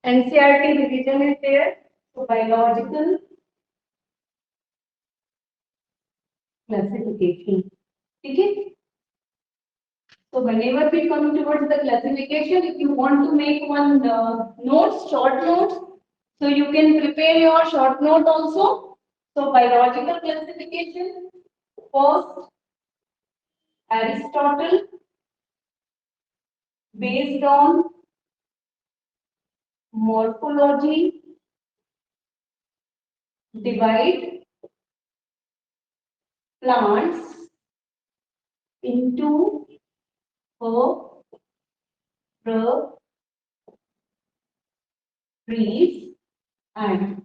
NCERT revision is there. So biological classification. Okay. So whenever we come towards the classification, if you want to make one notes, short notes, so you can prepare your short note also. So biological classification, first Aristotle, based on morphology, divide plants into herb, shrub, trees, and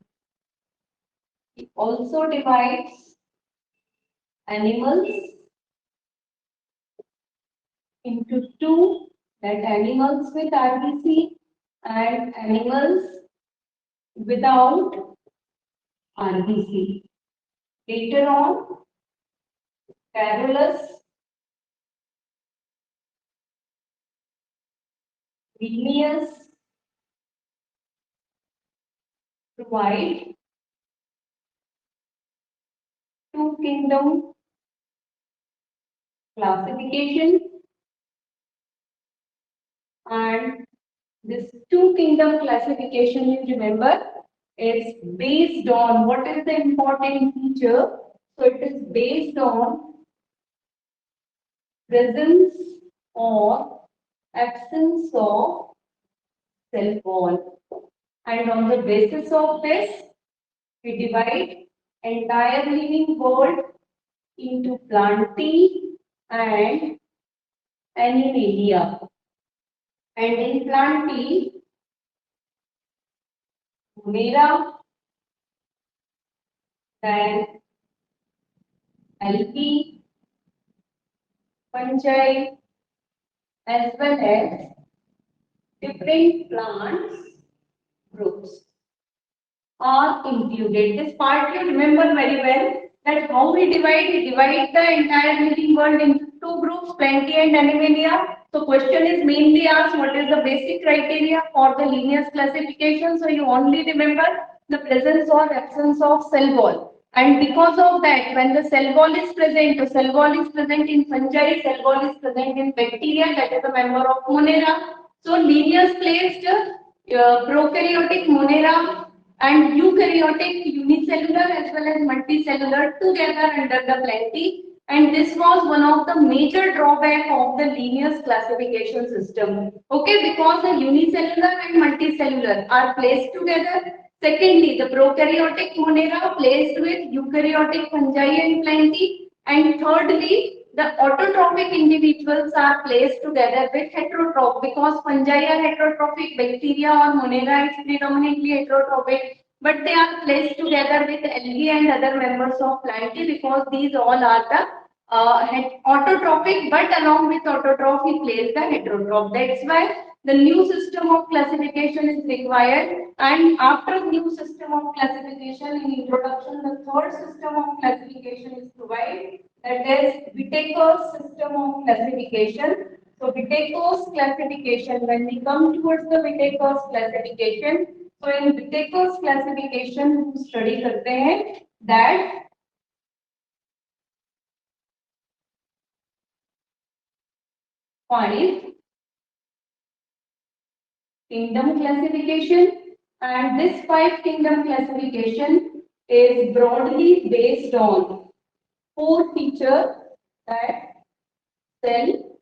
it also divides animals into two, that animals with RBC and animals without RBC. Later on, Carolus, Linnaeus provide two kingdom classification, and this two kingdom classification, you remember, is based on what is the important feature. So it is based on presence or absence of cell wall, and on the basis of this we divide entire living world into plantae and animalia. And in plantae, Monera, then algae, fungi, as well as different plants groups are included. This part you remember very well, that how we divide the entire living world into two groups, plantae and animalia. So question is mainly asked, what is the basic criteria for the Linnaeus classification? So you only remember the presence or absence of cell wall. And because of that, when the cell wall is present, the cell wall is present in fungi, cell wall is present in bacteria, that is a member of Monera. So Linnaeus placed prokaryotic Monera and eukaryotic unicellular as well as multicellular together under the plantae, and this was one of the major drawback of the Linnaeus classification system. Okay, because the unicellular and multicellular are placed together. Secondly, the prokaryotic Monera placed with eukaryotic fungi and plantae, and thirdly, the autotrophic individuals are placed together with heterotroph, because fungi are heterotrophic, bacteria or Monera is predominantly heterotrophic, but they are placed together with algae and other members of plantae because these all are the autotrophic, but along with autotroph he plays the heterotroph. That's why the new system of classification is required, and after new system of classification in introduction, the third system of classification is provided, that is Whittaker's system of classification. So Whittaker's classification, when we come towards the Whittaker's classification, so in Whittaker's classification हम study करते हैं that five kingdom classification, and this five kingdom classification is broadly based on four features, that cell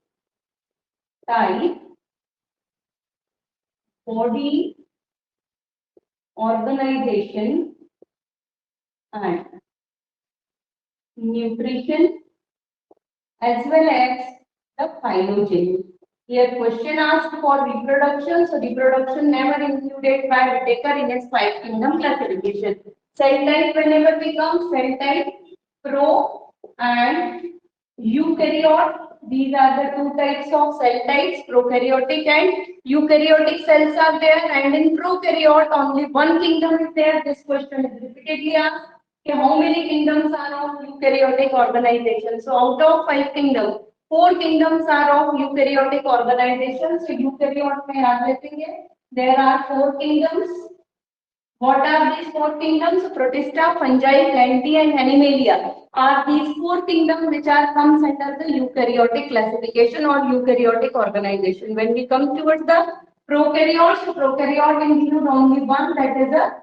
type, body organization, and nutrition, as well as the phylogen. Here question asked for reproduction, so reproduction never included by Whittaker in its five kingdom classification. Cell type, whenever we come, cell type, pro and eukaryote. These are the two types of cell types, prokaryotic and eukaryotic cells are there, and in prokaryote only one kingdom is there. This question is repeatedly asked. How many kingdoms are of eukaryotic organization? So out of five kingdoms, four kingdoms are of eukaryotic organization. So eukaryote में याद रखेंगे There are four kingdoms. What are these four kingdoms? Protista, fungi, plantae, and animalia are these four kingdoms which are comes under the eukaryotic classification or eukaryotic organization. When we come towards the prokaryotes, prokaryote include only one, that is a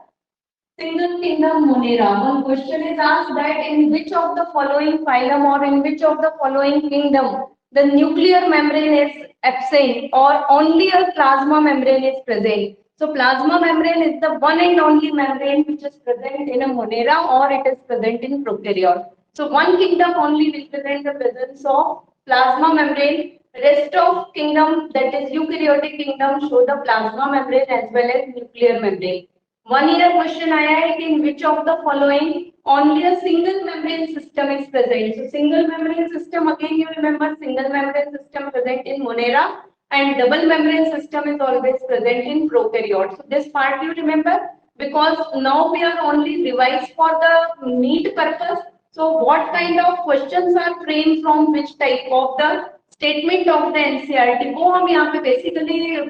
single kingdom Monera. One question is asked that in which of the following phylum or in which of the following kingdom the nuclear membrane is absent or only a plasma membrane is present. So plasma membrane is the one and only membrane which is present in a Monera or it is present in prokaryote. So one kingdom only will present the presence of plasma membrane. Rest of kingdom, that is eukaryotic kingdom, show the plasma membrane as well as nuclear membrane. 1 year question आया है कि in which of the following only a single membrane system is present. So single membrane system, again you remember, single membrane system present in Monera and double membrane system is always present in prokaryote. So this part you remember, because now we are only revised for the NEET purpose. So what kind of questions are framed from which type of the statement of the NCERT, वो हम यहाँ पे basically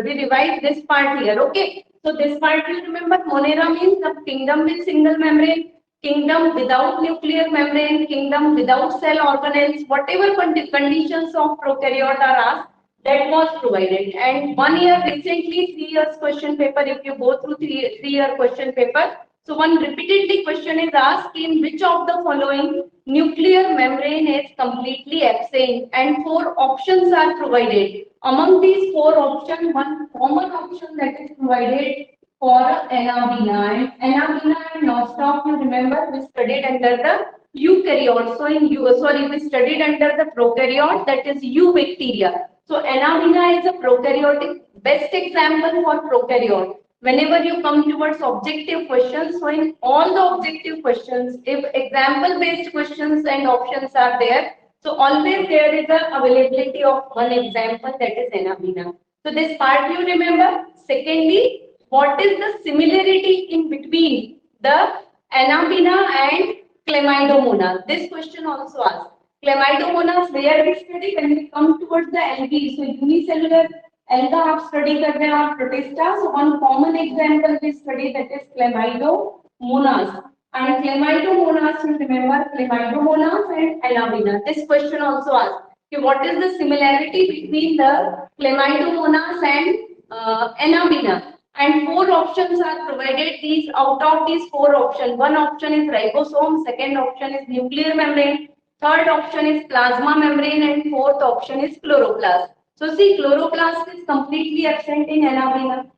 we revise this part here. Okay, so this part you remember, Monera means the kingdom with single membrane, kingdom without nuclear membrane, kingdom without cell organelles, whatever conditions of prokaryote are asked, that was provided. And 1 year recently, 3 years question paper, if you go through three-year question paper, so one repeatedly question is asked, in which of the following nuclear membrane is completely absent, and four options are provided. Among these four options, one common option that is provided for Anabina. And Anabina and Nostoc, you remember, we studied under the eukaryote. So we studied under the prokaryote, that is eubacteria. So Anabina is a prokaryotic best example for prokaryote. Whenever you come towards objective questions, so in all the objective questions, if example based questions and options are there, so always there is a availability of one example, that is Anabina. So this part you remember. Secondly, what is the similarity in between the Anabina and Chlamydomonas? This question also asked. Chlamydomonas where we study when we come towards the algae. So unicellular alga आप study कर रहे हैं और protista. So one common example we study, that is Chlamydomonas. And Chlamydomonas, you remember, Chlamydomonas and Anabina. This question also asked, okay, what is the similarity between the Chlamydomonas and Anabina? And four options are provided. These out of these four options, one option is ribosome, second option is nuclear membrane, third option is plasma membrane, and fourth option is chloroplast. So see, chloroplast is completely absent in Anabina.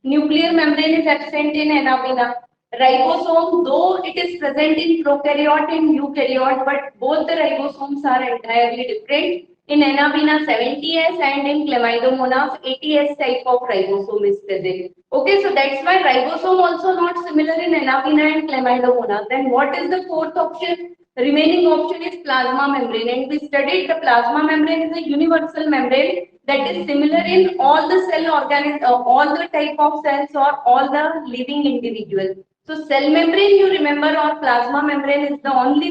Nuclear membrane is absent in Anabina. Ribosome, though it is present in prokaryote and eukaryote, but both the ribosomes are entirely different. In Anabina 70S and in Chlamydomonas 80S type of ribosome is present. Okay, so that's why ribosome also not similar in Anabina and Chlamydomonas. Then what is the fourth option? Remaining option is plasma membrane, and we studied the plasma membrane is a universal membrane that is similar in all the cell organisms, all the type of cells or all the living individuals. So cell membrane, you remember, or plasma membrane is the only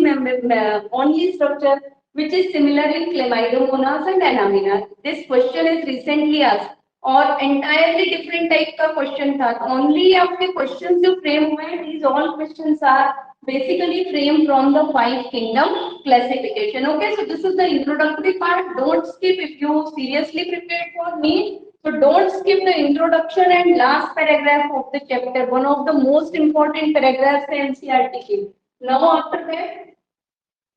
only structure which is similar in Chlamydomonas and Anabina. This question is recently asked और entirely different type का question था. Only आपके questions जो frame हुए हैं, these all questions are basically framed from the 5 kingdom classification. Okay, so this is the introductory part. Don't skip if you seriously prepared for NEET. So don't skip the introduction and last paragraph of the chapter. One of the most important paragraphs in NCERT came. Now after that,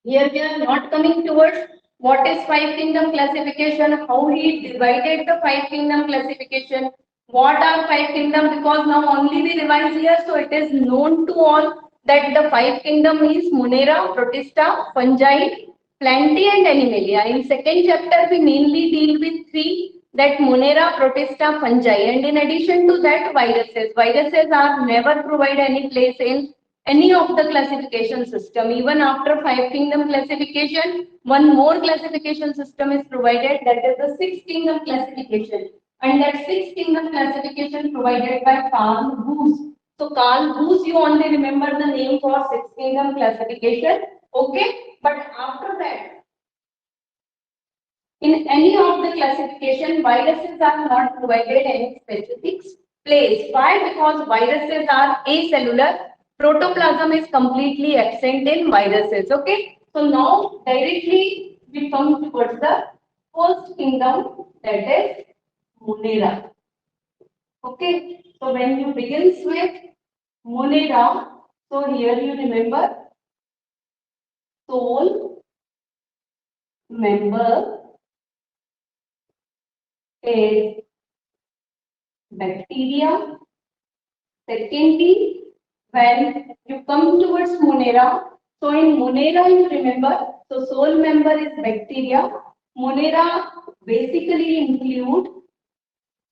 here we are not coming towards what is 5 kingdom classification, how he divided the 5 kingdom classification, what are 5 kingdom, because now only we revise here, so it is known to all that the 5 kingdom is Monera, Protista, Fungi, Plantae and Animalia. In second chapter we mainly deal with 3, that Monera, Protista, Fungi, and in addition to that viruses. Viruses are never provide any place in any of the classification system. Even after 5 kingdom classification, one more classification system is provided, that is the 6 kingdom classification. And that 6 kingdom classification provided by Carl Goose. So Carl Goose, you only remember the name for 6 kingdom classification. Okay, but after that, in any of the classification, viruses are not provided any specifics. place. Why? Because viruses are acellular. Protoplasm is completely absent in viruses. Okay. So now directly we come towards the first kingdom, that is Monera. Okay. So when you begins with Monera, so here you remember sole member is bacteria. Secondly, when you come towards Monera, so in Monera you remember, so sole member is bacteria. Monera basically include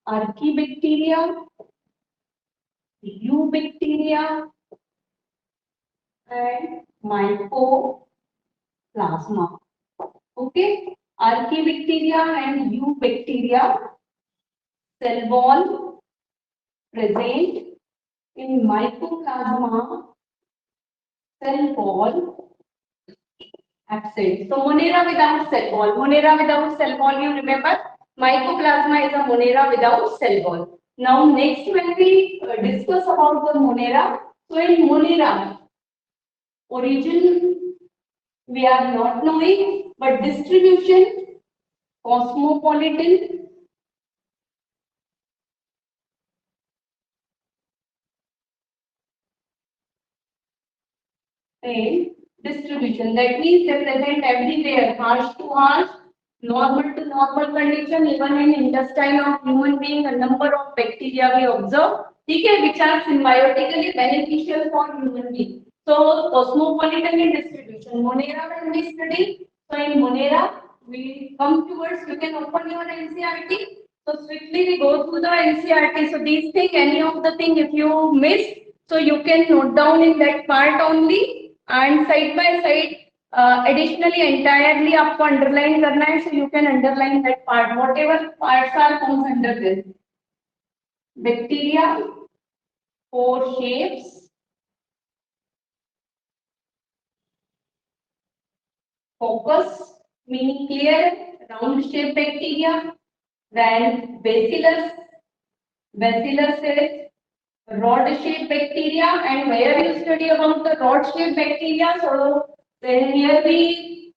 Archaebacteria, Eubacteria, and Mycoplasma. Okay, Archaebacteria and Eubacteria, cell wall present in Mycoplasma, cell wall absent. So Monera without cell wall. Monera without cell wall, you remember? Mycoplasma is a Monera without cell wall. Now next when we discuss about the Monera, so in Monera, origin we are not knowing, but distribution cosmopolitan and distribution. That means they present everywhere, harsh to harsh, normal to normal condition, even in intestine of human being, a number of bacteria we observe, okay, which are symbiotically beneficial for human being. So cosmopolitan in distribution. Monera when we study, so in Monera we come towards, you can open your NCRT. So strictly we go through the NCRT. So these things, any of the thing if you miss, so you can note down in that part only and side by side additionally entirely आपको underline करना है, so you can underline that part whatever parts are comes under this. Bacteria, four shapes. Focus meaning clear round shaped bacteria. Then bacillus is rod shaped bacteria, and where you study about the rod shaped bacteria, so then here we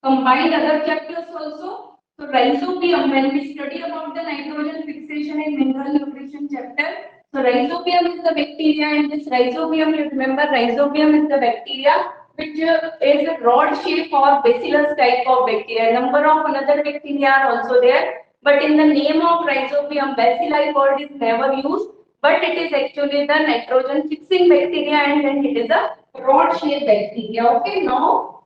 combined other chapters also. So rhizobium, when we study about the nitrogen fixation in mineral nutrition chapter, so rhizobium is the bacteria, and this rhizobium, you remember rhizobium is the bacteria which is a rod shape or bacillus type of bacteria. Number of another bacteria are also there, but in the name of rhizobium, bacilli word is never used, but it is actually the nitrogen fixing bacteria, and then it is a rod shaped bacteria. Okay, now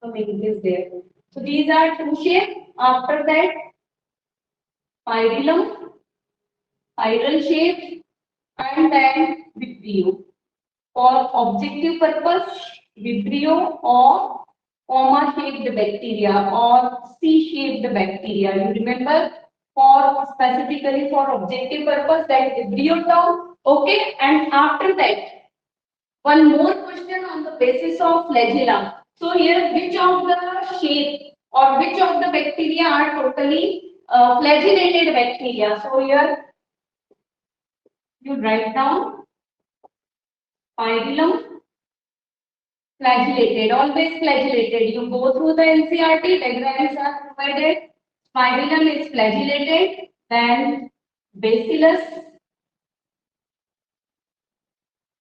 so making is there. So these are two shapes. After that, spirillum, spiral shape, and then vibrio. For objective purpose, vibrio or comma-shaped bacteria or C-shaped bacteria. You remember, for specifically for objective purpose, that vibrio term. Okay, and after that, one more question on the basis of flagella. So here, which of the shape or which of the bacteria are totally flagellated bacteria? So here you write down spirillum, flagellated, always flagellated. You go through the NCRT, diagrams are provided. Spirillum is flagellated, then bacillus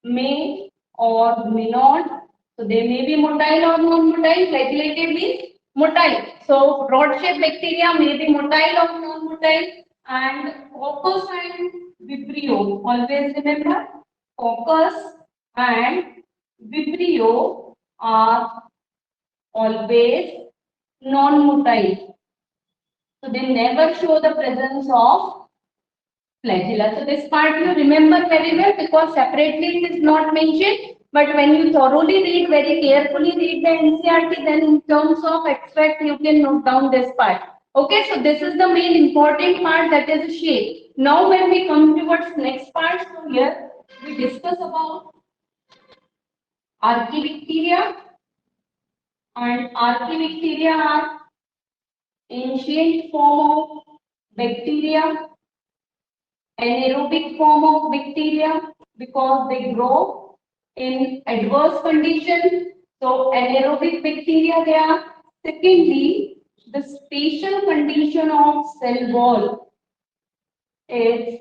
may or may not. So they may be motile or non-motile. Flagellated means motile. So rod-shaped bacteria may be motile or non-motile. And coccus and vibrio. Always remember, coccus and vibrio are always non-motile. So they never show the presence of flagella. So this part you remember very well because separately it is not mentioned. But when you thoroughly read, very carefully read the NCRT, then in terms of extract, you can note down this part. Okay, so this is the main important part, that is shape. Now when we come towards next part, so here we discuss about Archaebacteria, and Archaebacteria are ancient form of bacteria anaerobic form of bacteria because they grow in adverse conditions. So anaerobic bacteria they are. Secondly, the spatial condition of cell wall is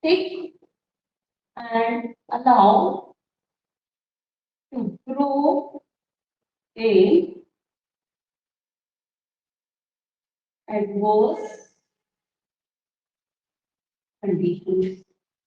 thick and allow to grow in adverse conditions.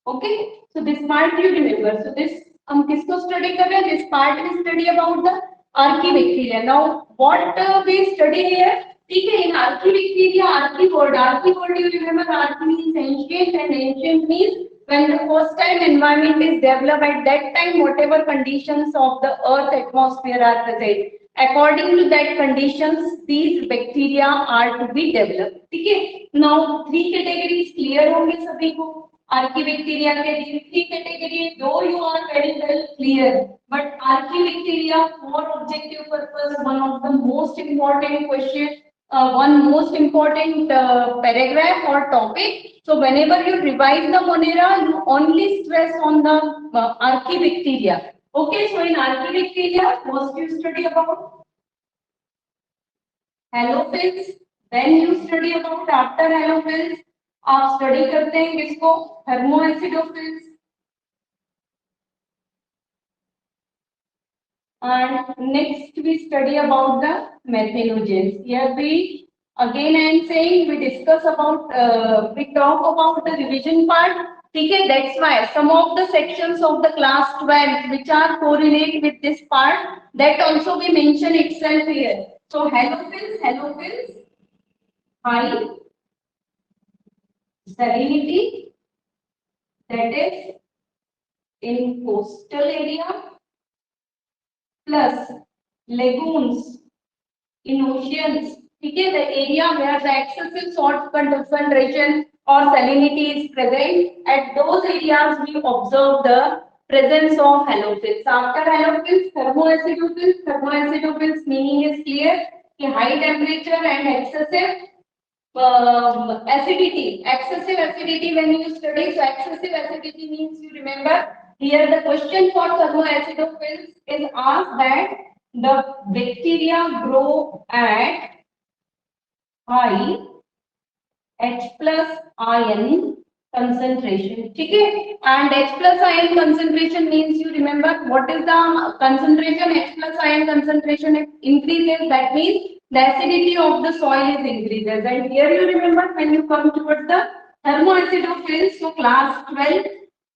Okay, so this part you remember. So this हम किसको study कर रहे हैं? This part we study about the Archaebacteria. Now what we study here? ठीक है, in Archaebacteria, archae word you remember? Archae means ancient and ancient means when the first time environment is developed at that time whatever conditions of the earth atmosphere are present. According to that conditions, these bacteria are to be developed. ठीक है? Now three categories clear होंगे सभी को. Archaebacteria के three categories, though you are very well clear, but Archaebacteria for objective purpose, one of the most important question, one most important paragraph or topic. So whenever you revise the Monera, you only stress on the Archaebacteria. Okay, so in Archaebacteria, first you study about Halophils, then you study about after Halophils, आप study करते हैं किसको? थर्मोएसिडोफिल्स. And next we study about the methanogens. Here we again I am saying we discuss about we talk about the revision part. ठीक है, that's why some of the sections of the class 12 which are correlate with this part that also we mention itself here. So halophils, high salinity, that is in coastal area, plus lagoons in oceans. Okay, the area where the excessive salt concentration or salinity is present, at those areas we observe the presence of halophils. After halophils, thermoacidophils. Thermoacidophils meaning is clear. High temperature and excessive acidity. Excessive acidity when you study, so excessive acidity means you remember here the question for thermoacidophils is asked that the bacteria grow at high H plus ion concentration. ठीक है? And H plus ion concentration means you remember what is the concentration? H plus ion concentration increases. That means the acidity of the soil is increases. And here you remember when you come towards the thermoacidophils, so class 12,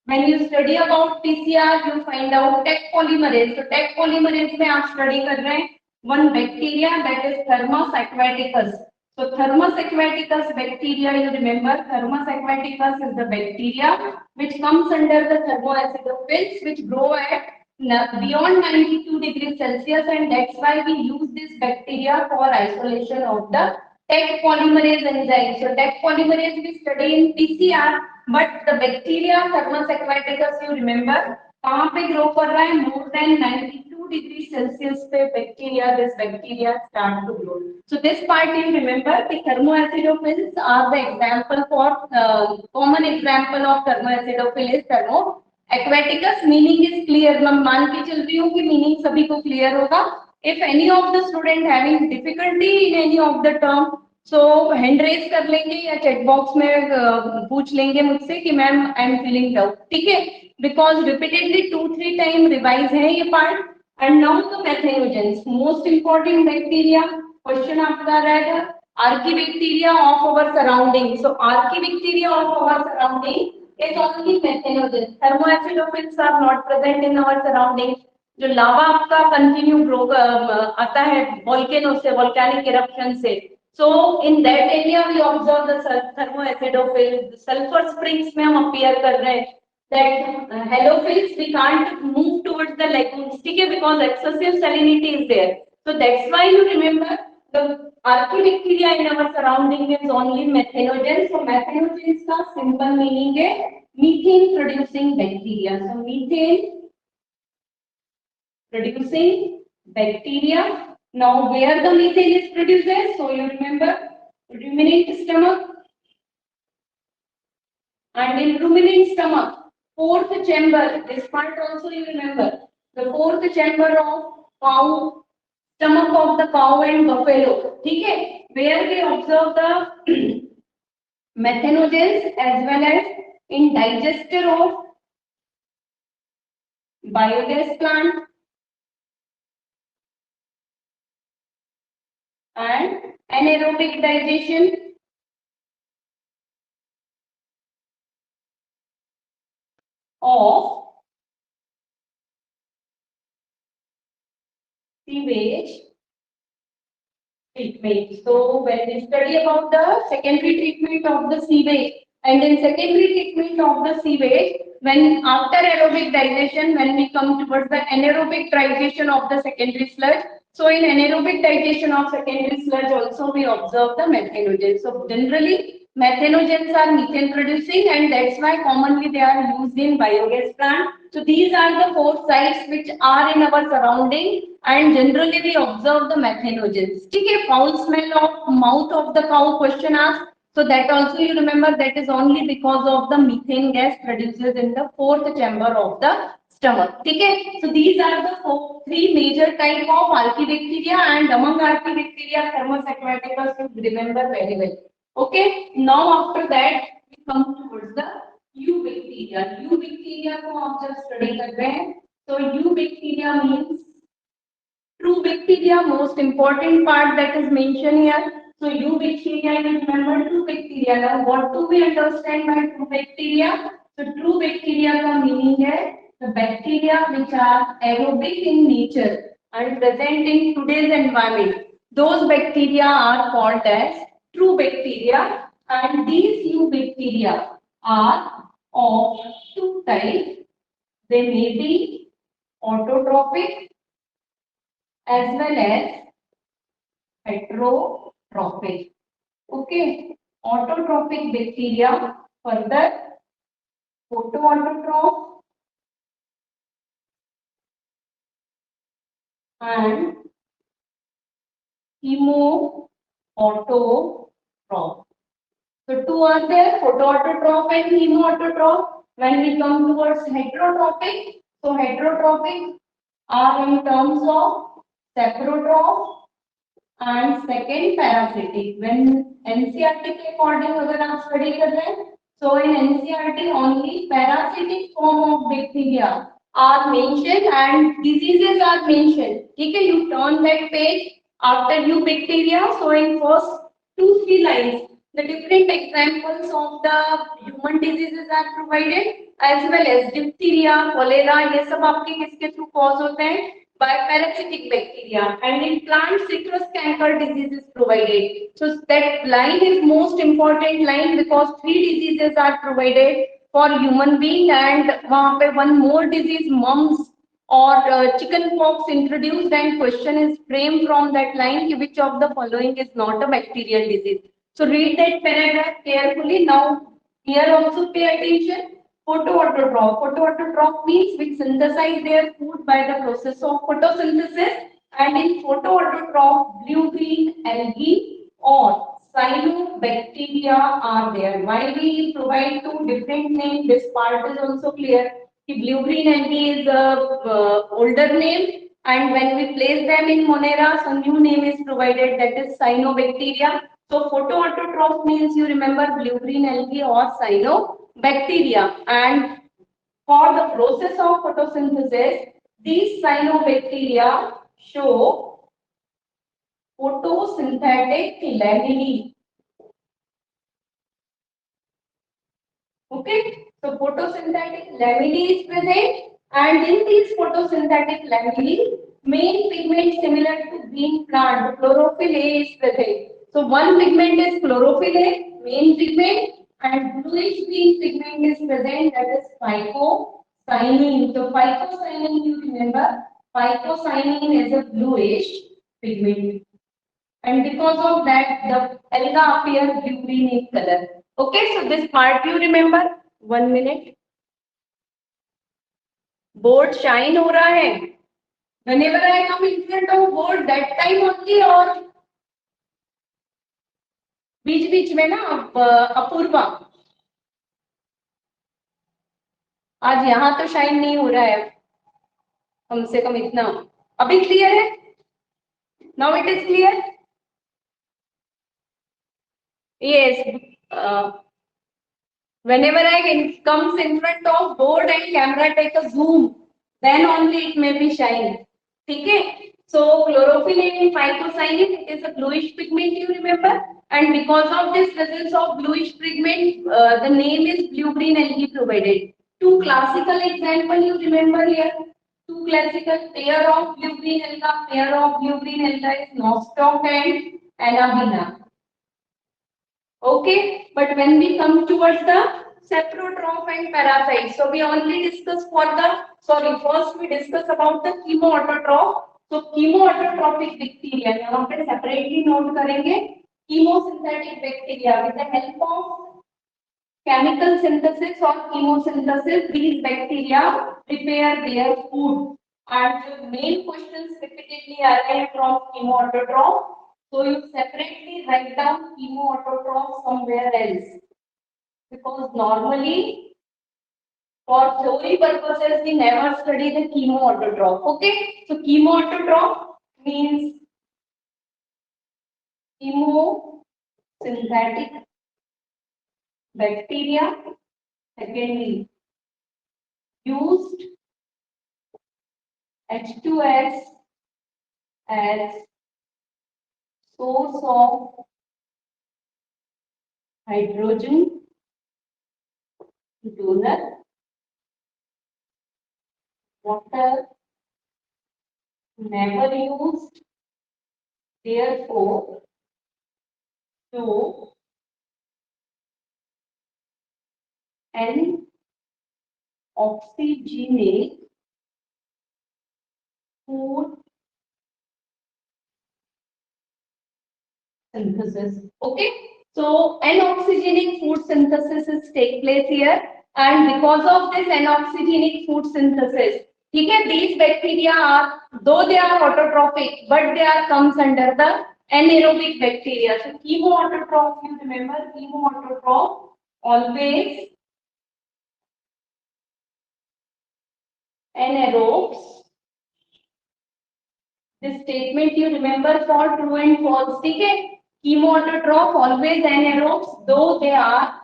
when you study about PCR, you find out tech polymerase. So tech polymerase में आप study कर रहे हैं one bacteria that is Thermus aquaticus. So Thermus aquaticus bacteria, you remember Thermus aquaticus is the bacteria which comes under the thermoacidophils which grow at beyond 92 degrees Celsius, and that's why we use this bacteria for isolation of the tech polymerase enzyme. So tech polymerase we study in PCR, but the bacteria Thermus aquaticus you remember कहाँ पे grow कर रहा है? More than 92 degrees Celsius पे this bacteria start to grow. So this part you remember the thermoacidophils are the example for common example of thermoacidophil is thermoaquaticus. Meaning is clear. मैं मान के चल रही हूँ कि meaning सभी को clear होगा. If any of the student having difficulty in any of the term, so hand raise कर लेंगे या chat box में पूछ लेंगे मुझसे कि ma'am I am feeling doubt. ठीक है? Because repeatedly 2-3 time revise है ये part. And now the methanogens, most important bacteria. Question आपका रहेगा Archaebacteria of our surrounding. So Archaebacteria of our surrounding is only methanogens. Thermoacidophils are not present in our surrounding. जो लावा आपका continue grow आता है volcano से, volcanic eruption से, so in that area we observe the thermoacidophils. Sulfur springs में हम appear कर रहे हैं. That halophils we can't move towards the lagoons, ठीक है, because excessive salinity is there. So that's why you remember the Archaebacteria in our surrounding is only methanogens. So methanogens का simple meaning है methane producing bacteria. So methane producing bacteria. Now where the methane is produced? So you remember ruminant stomach, And in ruminant stomach, fourth chamber, this part also you remember, the fourth chamber of cow, stomach of the cow and buffalo, okay, where we observe the methanogens as well as in digester of biogas plant and anaerobic digestion of sewage treatment. So when we study about the secondary treatment of the sewage, and in secondary treatment of the sewage, when after aerobic digestion, when we come towards the anaerobic digestion of the secondary sludge, so in anaerobic digestion of secondary sludge also we observe the methanogens. So generally methanogens are methane producing, and that's why commonly they are used in biogas plant. So these are the four sites which are in our surrounding, and generally we observe the methanogens. ठीक है, foul smell of mouth of the cow question asked. So that also you remember, that is only because of the methane gas produces in the fourth chamber of the stomach. ठीक है, so these are the three major type of Archaebacteria, and among Archaebacteria, Thermus aquaticus you remember very well. Okay, now after that we come towards the eubacteria. Eubacteria को आप जब study कर रहे हैं, so eubacteria means true bacteria, most important part that is mentioned here. So eubacteria, you remember true bacteria. Now what do we understand by true bacteria? So true bacteria का meaning है the bacteria which are aerobic in nature and present in today's environment. Those bacteria are called as true bacteria, and these eubacteria are of two types. They may be autotrophic as well as heterotrophic. Okay, autotrophic bacteria, further photoautotroph and hemoautotroph. So two are there, photoautotroph and hemoautotroph. When we come towards heterotrophic, so heterotrophic are in terms of saprotroph and second parasitic. When NCERT के according अगर आप study कर रहे हैं, so in NCERT only parasitic form of bacteria are mentioned and diseases are mentioned. ठीक है, you turn that page after eubacteria. So in first 2-3 lines, the different examples of the human diseases are provided, as well as diphtheria, cholera, ये सब आपके किसके through cause होते हैं? By parasitic bacteria. And in plant, citrus canker disease is provided. So that line is most important line because 3 diseases are provided for human being, and वहाँ पे one more disease, mumps or chicken pox introduced, and question is framed from that line, which of the following is not a bacterial disease. So read that paragraph carefully. Now here also pay attention. Photoautotroph. Photoautotroph means which synthesize their food by the process of photosynthesis, and in photoautotroph, blue-green algae or cyanobacteria are there. Why we provide two different names? This part is also clear. The blue-green algae is a older name, and when we place them in Monera, some new name is provided, that is cyanobacteria. So photoautotroph means you remember blue-green algae or cyanobacteria, and for the process of photosynthesis, these cyanobacteria show photosynthetic lamellae. Okay, so photosynthetic lamellae is present, and in these photosynthetic lamellae, main pigment similar to green plant, chlorophyll A is present. So one pigment is chlorophyll A, main pigment, and bluish green pigment is present, that is phycocyanin. So phycocyanin, you remember, phycocyanin is a bluish pigment, and because of that the alga appear blue green in color. Okay, so this part you remember. 1 minute. Board shine हो रहा है. Whenever I come in front of board, that time only, और बीच बीच में ना अपूर्वा. आज यहाँ तो shine नहीं हो रहा है, कम से कम इतना। अभी क्लियर है? Now it is clear? Yes. Whenever I comes in front of board and camera take a zoom, then only it may be shine. Okay? So chlorophyll and phycocyanin, it is a bluish pigment, you remember, and because of this presence of bluish pigment, the name is blue-green algae provided. Two classical example you remember here. Two classical pair of blue-green alga. Pair of blue-green alga is nostoc and anabina. Okay, but when we come towards the saprotroph and parasites, so we only discuss for the, sorry, first we discuss about the chemoautotroph. So chemoautotrophic bacteria, यहाँ पे separately note करेंगे chemosynthetic bacteria with the help of chemical synthesis or chemosynthesis, these bacteria prepare their food. And the main questions repeatedly arise from chemoautotroph. So you separately write down chemoautotroph somewhere else, because normally for theory purposes we never study the chemoautotroph. Okay, so chemoautotroph means chemosynthetic bacteria. Secondly, used H2S as source of hydrogen donor. Water never used, therefore to an oxygenic food synthesis. Okay, so anoxygenic food synthesis is take place here, and because of this anoxygenic food synthesis, okay, these bacteria are, though they are autotrophic, but they are comes under the anaerobic bacteria. So chemoautotroph, you remember, chemoautotroph always anaerobes. This statement you remember for true and false. Okay, chemoautotroph always anaerobes, though they are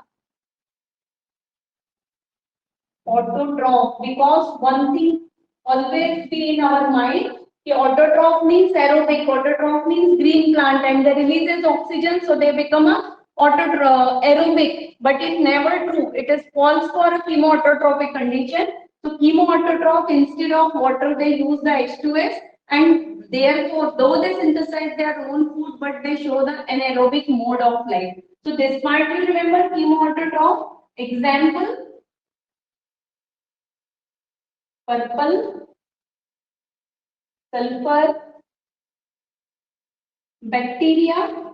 autotroph, because one thing always be in our mind, कि autotroph means aerobic, autotroph means green plant and they releases oxygen, so they become a aerobic, but it's never true. It is false for a chemoautotrophic condition. So chemoautotroph, instead of water they use the H2S, and therefore though they synthesize their own food, but they show the anaerobic mode of life. So this part you remember, chemoautotroph. Example, purple sulfur bacteria.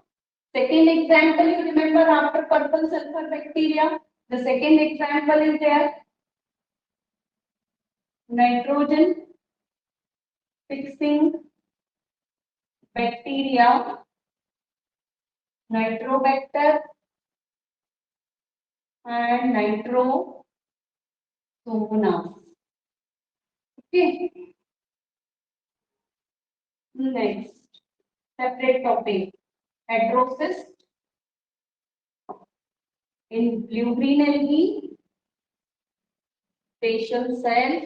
Second example you remember after purple sulfur bacteria. The second example is there, nitrogen fixing bacteria, nitrobacter and nitrosomonas. Okay. Next, separate topic, heterocyst in blue-green algae, facial cells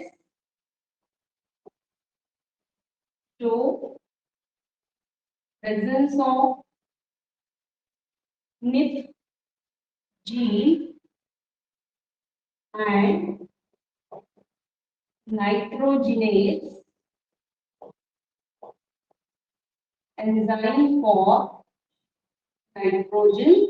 show presence of neet gene and nitrogenase enzyme for nitrogen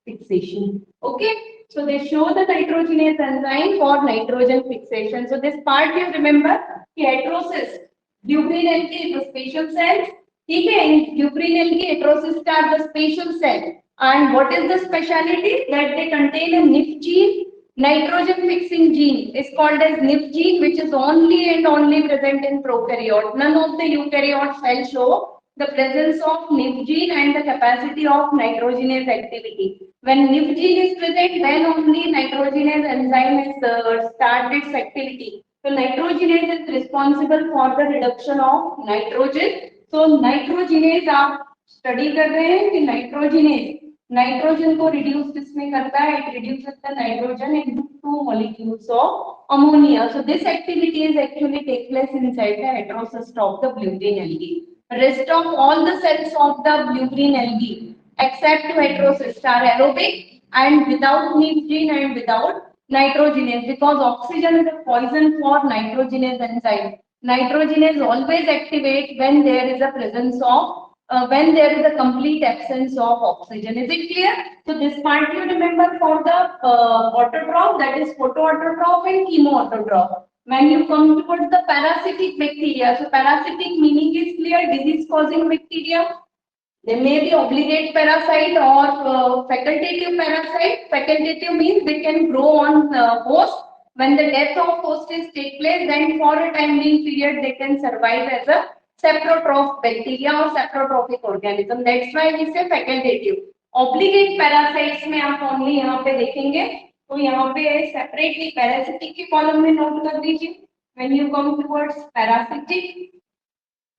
fixation. Okay, so they show the nitrogenase enzyme for nitrogen fixation. So this part you remember, heterocyst, blue-green algae, the spatial cells. Okay, in blue-green algae, heterocysts are the spatial cell. And what is the speciality? That they contain a NIF gene, nitrogen fixing gene is called as NIF gene, which is only and only present in prokaryote. None of the eukaryote cells show the presence of NIF gene and the capacity of nitrogenase activity. When NIF gene is present, then only nitrogenase enzyme is start its activity. So nitrogenase is responsible for the reduction of nitrogen. So nitrogenase आप study कर रहे हैं कि nitrogenase nitrogen को reduce किसमें करता है? It reduces the nitrogen into two molecules of ammonia. So this activity is actually take place inside the heterocyst of the blue green algae. Rest of all the cells of the blue green algae except heterocyst are aerobic and without NEET gene and without nitrogenase, because oxygen is a poison for nitrogenase enzyme. Nitrogenase always activate when there is a presence of when there is a complete absence of oxygen. Is it clear? So this part you remember for the autotroph, that is photoautotroph and chemoautotroph. When you come towards the parasitic bacteria, so parasitic meaning is clear, disease causing bacteria. They may be obligate parasite or facultative parasite. Facultative means they can grow on host. When the death of host is take place, then for a time being period they can survive as a saprotroph bacteria or saprotrophic organism. That's why we say facultative. Obligate parasites में आप only यहाँ पे देखेंगे. तो यहाँ पे separately parasitic के column में note कर दीजिए. When you come towards parasitic,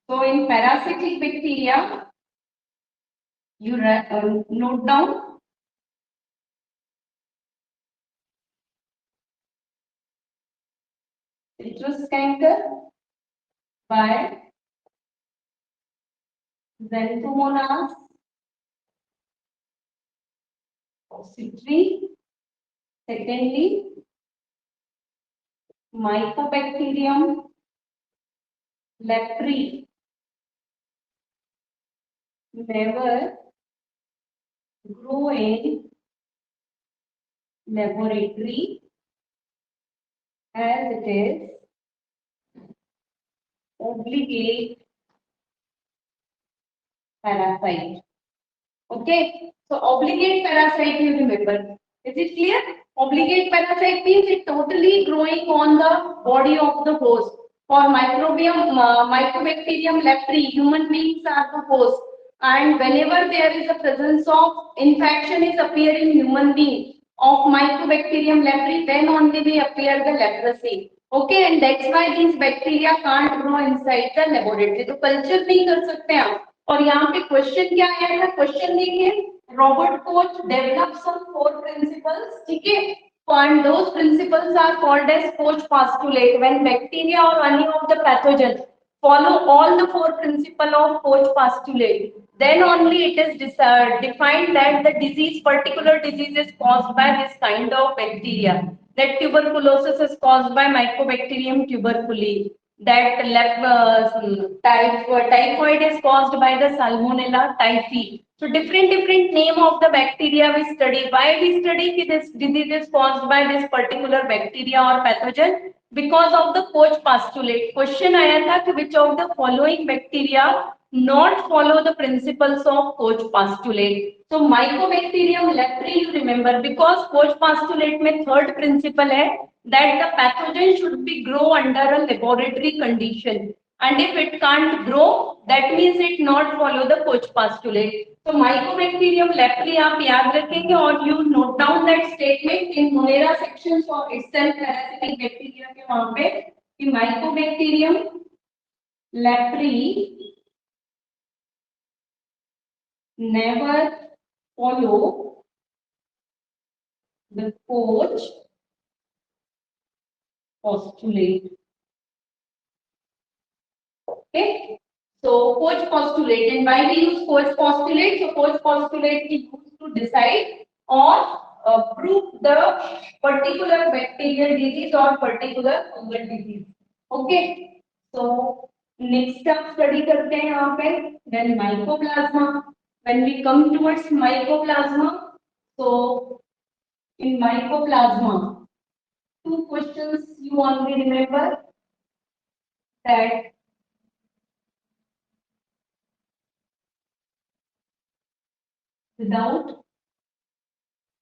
so in parasitic bacteria, you note down citrus canker by Xanthomonas citri. Secondly, Mycobacterium lepri never grow in laboratory as it is obligate parasite. Okay, so obligate parasite you remember. Is it clear? Obligate parasite means it totally growing on the body of the host. For microbium, Mycobacterium lepri, human beings are the host. And whenever there is a presence of infection is appearing in human being of Mycobacterium lepri, then only they appear the leprosy. Okay, and that's why these bacteria can't grow inside the laboratory. तो culture नहीं कर सकते आप. और यहाँ पे question क्या आया था? क्वेश्चन देखिए, Robert Koch develop some four principles. ठीक है, and those principles are called as Koch postulate. When bacteria or any of the pathogen follow all the four principles of Koch postulate, then only it is defined that the disease, particular disease is caused by this kind of bacteria. That tuberculosis is caused by Mycobacterium tuberculosis. That typhoid is caused by the Salmonella typhi. So different name of the bacteria we study. Why we study this disease is caused by this particular bacteria or pathogen? Because of the Koch postulate. Question आया था कि which of the following bacteria not follow the principles of Koch postulate? So Mycobacterium lepri you remember, because Koch postulate में third principle है that the pathogen should be grow under a laboratory condition, and if it can't grow, that means it not follow the Koch postulate. So Mycobacterium lepri आप याद रखेंगे और you note down that statement in Monera sections of itself parasitic bacteria के वहाँ पे कि Mycobacterium lepri never follow the Koch postulate. Okay, so Koch postulate, and why we use Koch postulate? So Koch postulate is used to decide or prove the particular bacterial disease or particular fungal disease. Okay, so next step study करते हैं यहाँ पे. Then mycoplasma. When we come towards mycoplasma, so in mycoplasma, two questions you only remember that without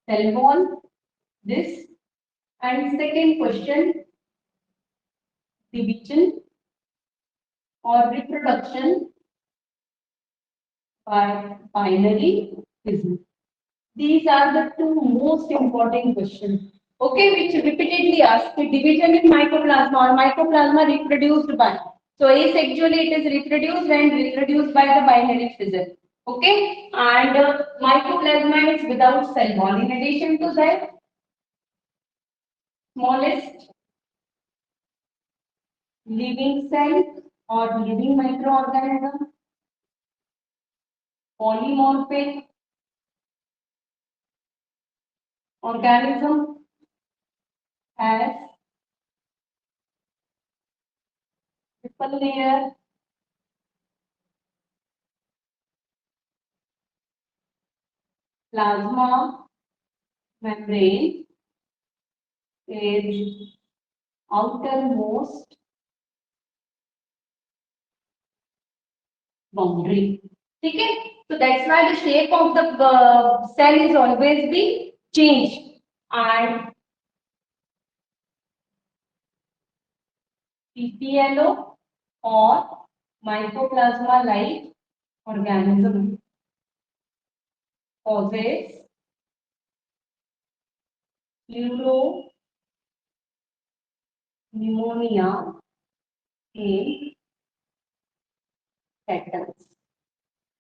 cell wall, this, and second question, division or reproduction by binary fission. These are the two most important questions. Okay, which repeatedly asked the division in mycoplasma or mycoplasma reproduced by. So asexually it is reproduced and reproduced by the binary fission. Okay, and mycoplasma is without cell wall. In addition to that, smallest living cell or living microorganism, polymorphic organism has triple layer plasma membrane is outermost boundary. Okay, so that's why the shape of the cell is always be changed. And PPLO or mycoplasma like organism causes pneumonia in cattle.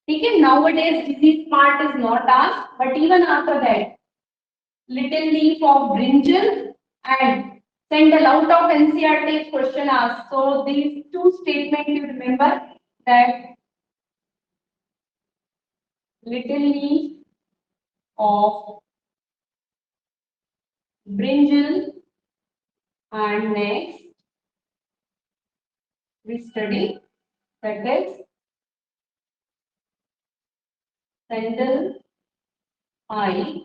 Okay, nowadays disease part is not asked, but even after that, little leaf of brinjal and send a lot of NCRT question asked. So these two statements you remember that little leaf of brinjal and next we study that is sandal eye.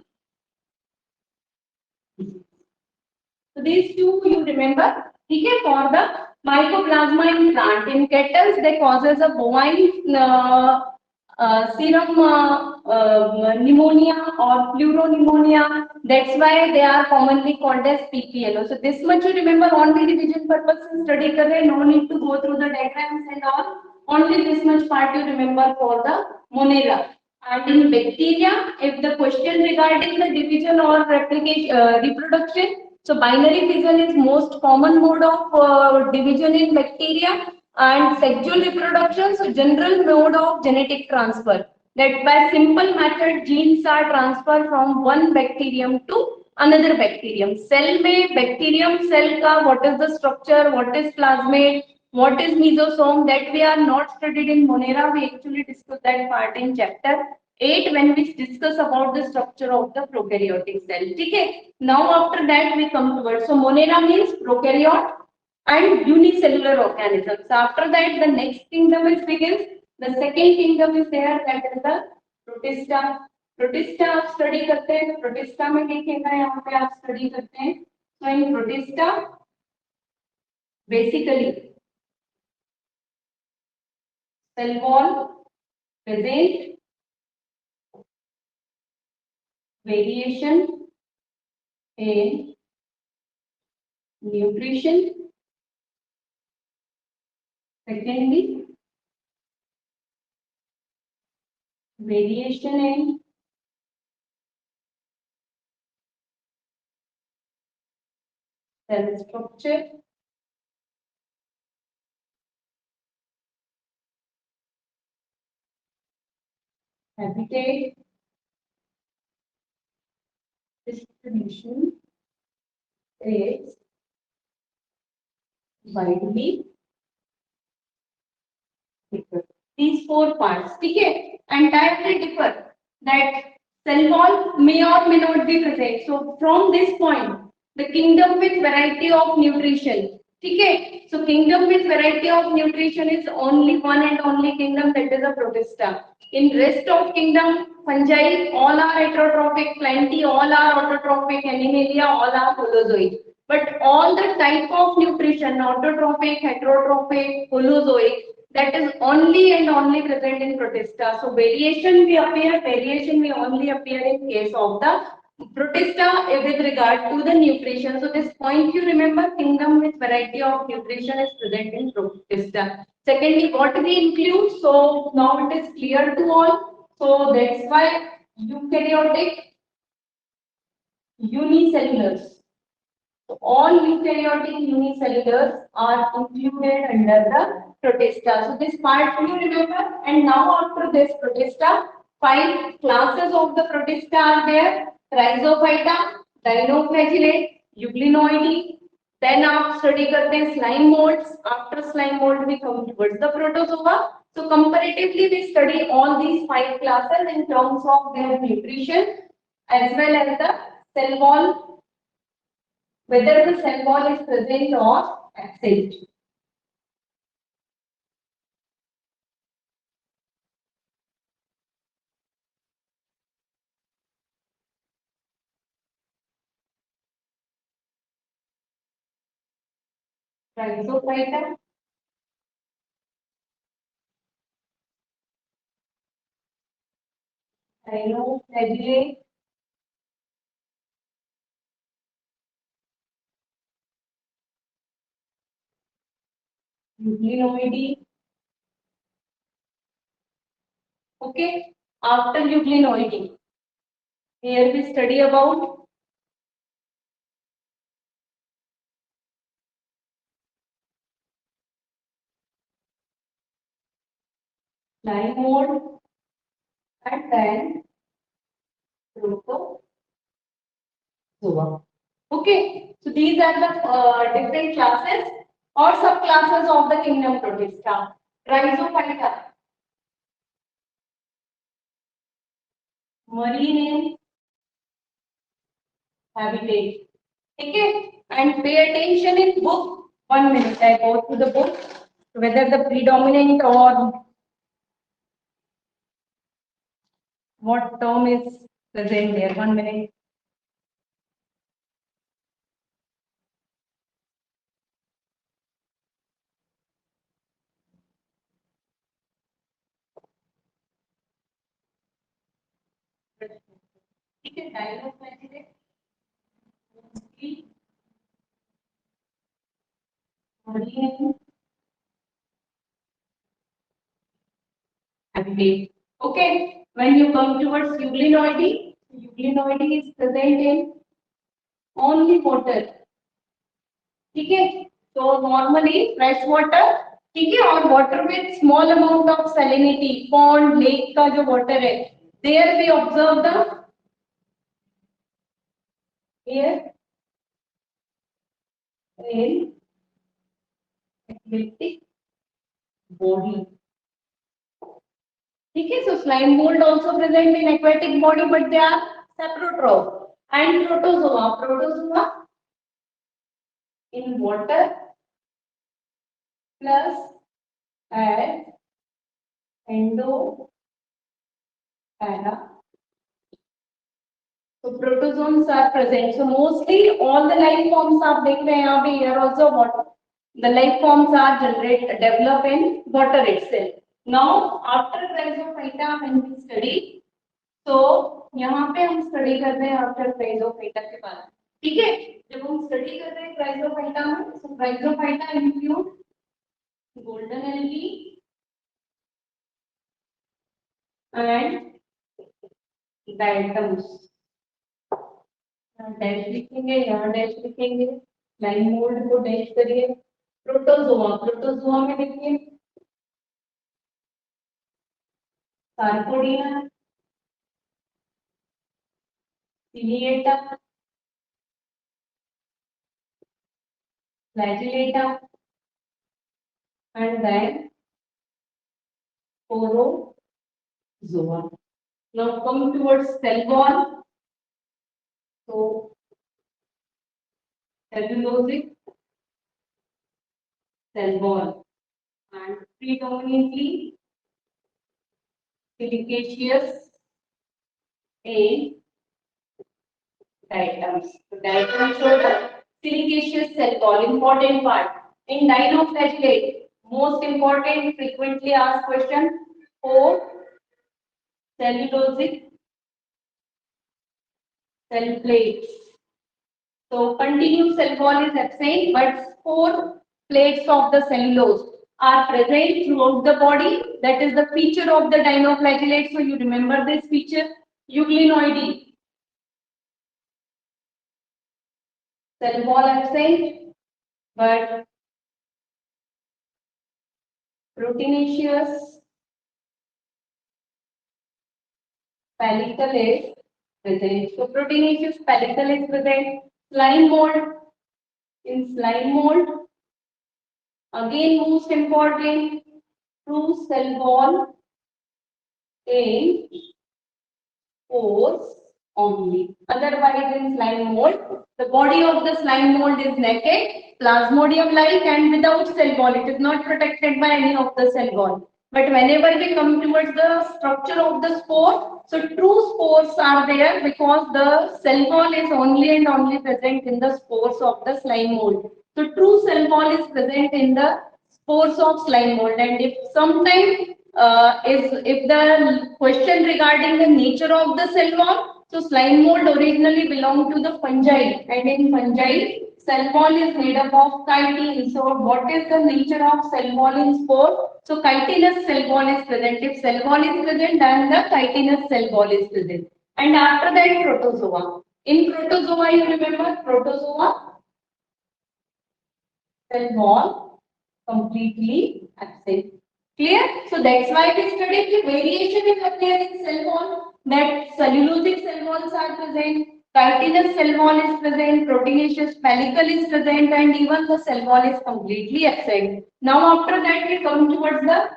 So these two you remember. Okay, for the mycoplasma in plant in kettles, they causes a bovine serum pneumonia or pleuropneumonia. That's why they are commonly called as PPLO. So this much you remember. Only revision purpose से study कर रहे. No need to go through the diagrams and all. Only this much part you remember for the Monera. And in bacteria, if the question regarding the division or replication, reproduction, so binary fission is most common mode of division in bacteria, and sexual reproduction, so general mode of genetic transfer. That by simple method genes are transferred from one bacterium to another bacterium. Cell में bacterium cell का what is the structure, what is plasmid, what is mesosome, that we are not studied in Monera. We actually discuss that part in chapter 8 when we discuss about the structure of the prokaryotic cell. Okay. Now after that we come towards. So Monera means prokaryote and unicellular organisms. So after that the next kingdom is begins. The second kingdom is there, that is the protista. Protista आप study करते हैं तो protista में देखेगा यहाँ पे आप study करते हैं तो in protista basically cell wall present variation in nutrition. Secondly, variation in cell structure. Habitat distribution is widely differ. These four parts, okay, entirely differ. That cell wall may or may not be present. So from this point, the kingdom with variety of nutrition. Okay, so kingdom with variety of nutrition is only one and only kingdom, that is a protista. In rest of kingdom, fungi all are heterotrophic, plenty all are autotrophic, animalia all are holozoic. But all the type of nutrition, autotrophic, heterotrophic, holozoic, that is only and only present in protista. So variation may only appear in case of the protista with regard to the nutrition. So this point you remember, kingdom with variety of nutrition is present in protista. Secondly, what we include, so now it is clear to all. So that's why eukaryotic Unicellulars. So all eukaryotic unicellulars are included under the protista. So this part you remember, and now after this protista, 5 classes of the protista are there: Rhizophyta, Dinoflagellate, Euglenoideae. Then आप study करते हैं slime molds. After slime mold we come towards the protozoa. So comparatively we study all these 5 classes in terms of their nutrition as well as the cell wall, whether the cell wall is present or absent. Rhizophyta, Dinoflagellate, Euglenoideae. Okay. After Euglenoideae, here we study about slime mold and then protozoa. Okay. So these are the different classes or subclasses of the kingdom Protista. Rhizophyta, marine habitat. Okay, and pay attention in book. 1 minute, I go through the book, whether the predominant or what term is present there. 1 minute. Okay, dialogue candidate. Marine habitat. Okay, when you come towards Euglenoideae, Euglenoideae is present in only water. ठीक है, so normally fresh water, ठीक है, और water with small amount of salinity, pond, lake का जो water है, there we observe the air, rain, aquatic body. ठीक है, so slime mold also present in aquatic body, but they are saprotroph. And protozoa, protozoa in water plus as endo para. So protozoans are present. So mostly all the life forms आप देख रहे हैं यहाँ पे, here also what the life forms are develop in water itself. Now after Rhizophyta when we study, so यहाँ पे हम study कर रहे हैं after Rhizophyta के बाद, ठीक है, जब हम study कर रहे हैं Rhizophyta में, so Rhizophyta include golden algae and diatoms. Dash लिखेंगे, यहाँ डैश लिखेंगे, लाइन मोल्ड को डैश करिए. प्रोटोजोआ, प्रोटोजोआ में देखिए सार्कोडिया, सिलिएटा, फ्लैजिलेटा and then Protozoa. Now come towards cell wall. So cellulosic cell wall and predominantly silicaceous and diatoms. So diatoms show the silicaceous cell wall, important part. In dinoflagellate, most important frequently asked question, for cellulosic cell plates. So continuous cell wall is absent, but 4 plates of the cellulose are present throughout the body. That is the feature of the dinoflagellate. So you remember this feature, euglenoideae. cell wall absent, but proteinaceous pellicle is present. So proteinaceous pellicle is present. Slime mold. In slime mold, again most important, true cell wall in pores only. Otherwise, in slime mold, the body of the slime mold is naked, plasmodium-like, and without cell wall. It is not protected by any of the cell wall. But whenever we come towards the structure of the spore, so true spores are there because the cell wall is only and only present in the spores of the slime mold. So true cell wall is present in the spores of slime mold, and if sometime if the question regarding the nature of the cell wall, so slime mold originally belonged to the fungi, and in fungi, cell wall is made up of chitin. So what is the nature of cell wall in spore? So chitinous cell wall is present. If cell wall is present, then the chitinous cell wall is present. And after that, protozoa. In protozoa, you remember protozoa cell wall completely absent. Clear? So that's why we studied the variation is appear in cell wall. That cellulosic cell walls are present, chitinous cell wall is present, proteinaceous pellicle is present, and even the cell wall is completely absent. Now after that we come towards the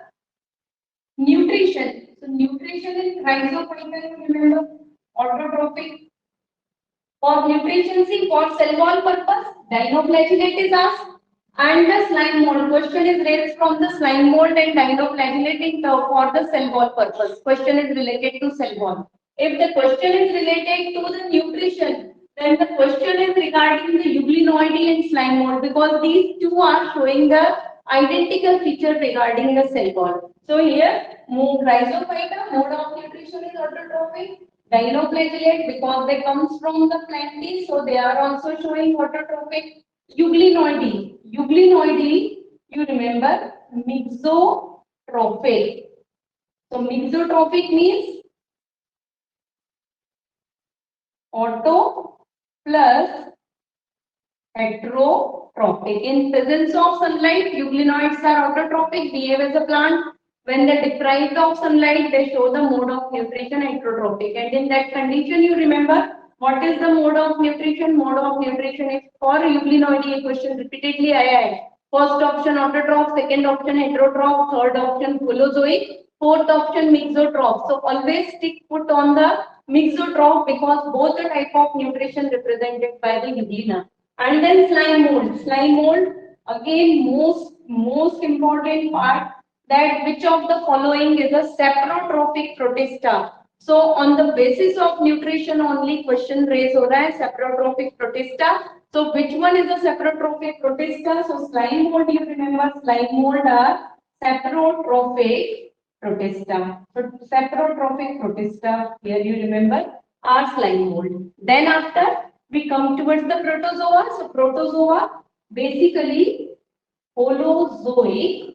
nutrition. So nutrition is rhizophyte, remember, autotrophic. For nutrition, see, for cell wall purpose, dinoflagellate is asked. And the slime mold question is raised from the slime mold and dinoflagellating for the cell wall purpose. Question is related to cell wall. If the question is related to the nutrition, then the question is regarding the euglenoidy and slime mold because these two are showing the identical feature regarding the cell wall. So here, rhizophyta, mode of nutrition is autotrophic. Dinoflagellate because they comes from the plantae, so they are also showing autotrophic. Euglenoidy. Euglenoidy, you remember, mixotrophic. So mixotrophic means auto plus heterotrophic. In presence of sunlight, euglenoids are autotrophic, behave as a plant. When they're deprived of sunlight, they show the mode of nutrition heterotrophic. And in that condition, you remember what is the mode of nutrition? Mode of nutrition is for euglenoidy question repeatedly I had. First option autotroph, second option heterotroph, third option holozoic, fourth option mixotroph. So always stick put on the mixotroph because both the type of nutrition represented by the euglena. And then slime mold. Slime mold, again, most important part that which of the following is a saprotrophic protista. So on the basis of nutrition only question raise हो रहा है saprotrophic protista. So which one is a saprotrophic protista? So slime mold, you remember slime mold are saprotrophic protista. So saprotrophic protista here you remember are slime mold. Then after we come towards the protozoa. So protozoa basically holozoic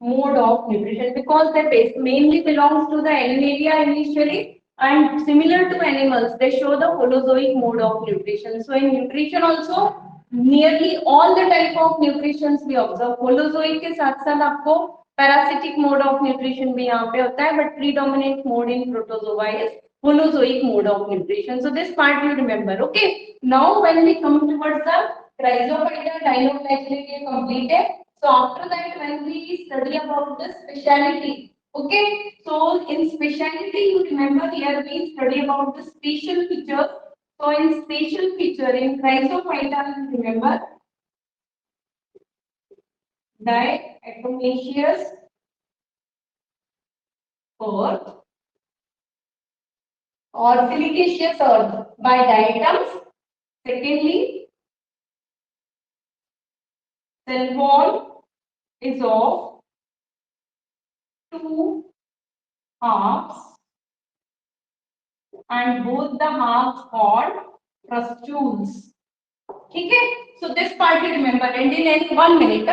mode of nutrition because they mainly belongs to the animalia initially and similar to animals they show the holozoic mode of nutrition. So in nutrition also nearly all the type of nutritions we observe holozoic के साथ साथ आपको parasitic mode of nutrition भी यहाँ पे होता है but predominant mode in protozoa is holozoic mode of nutrition. So this part you remember. Okay. Now when we come towards the rhizophyta dinoflagellate completed. So after that, when we study about the speciality, okay. So in speciality, you remember here we study about the spatial features. So in spatial feature in Rhizophyta, you remember diatomaceous earth or silicaceous earth by diatoms. Secondly, cell wall is of two halves and both the halves called pustules. Okay, so this part you remember and in 1 minute.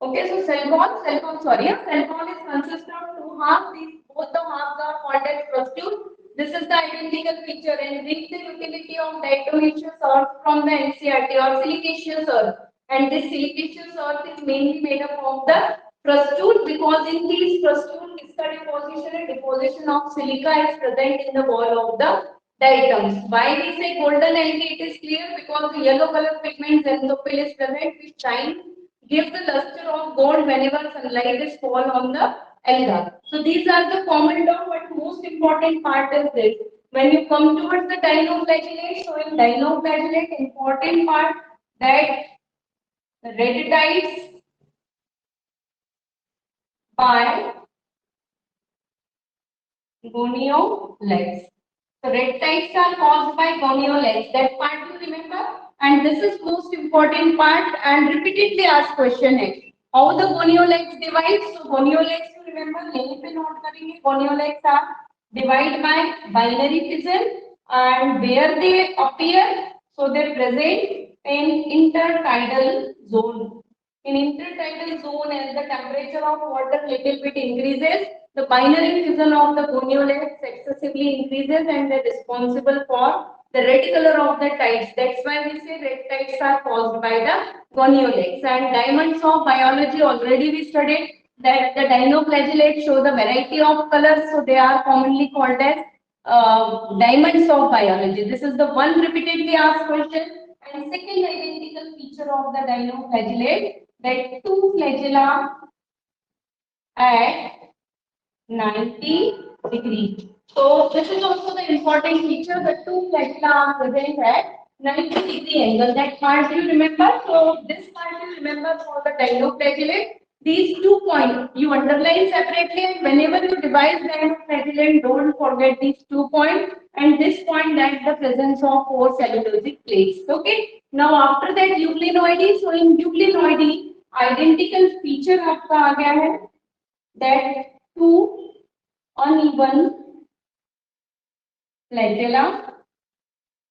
Okay, so cell wall is consist of two halves. These both the halves are called as prostitute. This is the identical feature and read the utility of diatomaceous earth from the NCERT or silicaceous earth. And this silicaceous earth is mainly made up of the prostitute because in these prostitute crystal deposition and deposition of silica is present in the wall of the diatoms. Why we say golden algae? It is clear because the yellow color pigment xanthophyll is present which shine give the luster of gold whenever sunlight is fall on the alga. So these are the common term, but most important part is this. When you come towards the dinoflagellate, so in dinoflagellate, important part that the retides by goniolates. So red tides are caused by goniolates. That part you remember? And this is most important part and repeatedly asked question है. How the goniolates divide? So goniolates you remember यहीं पे note करेंगे. Goniolates are divided by binary fission and where they appear. So they present in intertidal zone. In intertidal zone, as the temperature of water little bit increases, the binary fission of the goniolates excessively increases and they're responsible for the red color of the tides. That's why we say red tides are caused by the goniolates. And diamonds of biology already we studied that the dinoflagellates show the variety of colors, so they are commonly called as diamonds of biology. This is the one repeatedly asked question. And second identical feature of the dinoflagellate that two flagella at 90 degrees. So this is also the important feature. The two flagella are present at 90-degree angle. That part you remember. So this part you remember for the dinoflagellate. These 2 points you underline separately and whenever you devise dinoflagellate, don't forget these 2 points and this point that the presence of 4 cellulosic plates. Okay. Now after that euglenoides. So in euglenoides identical feature आपका आ गया है that two uneven flagella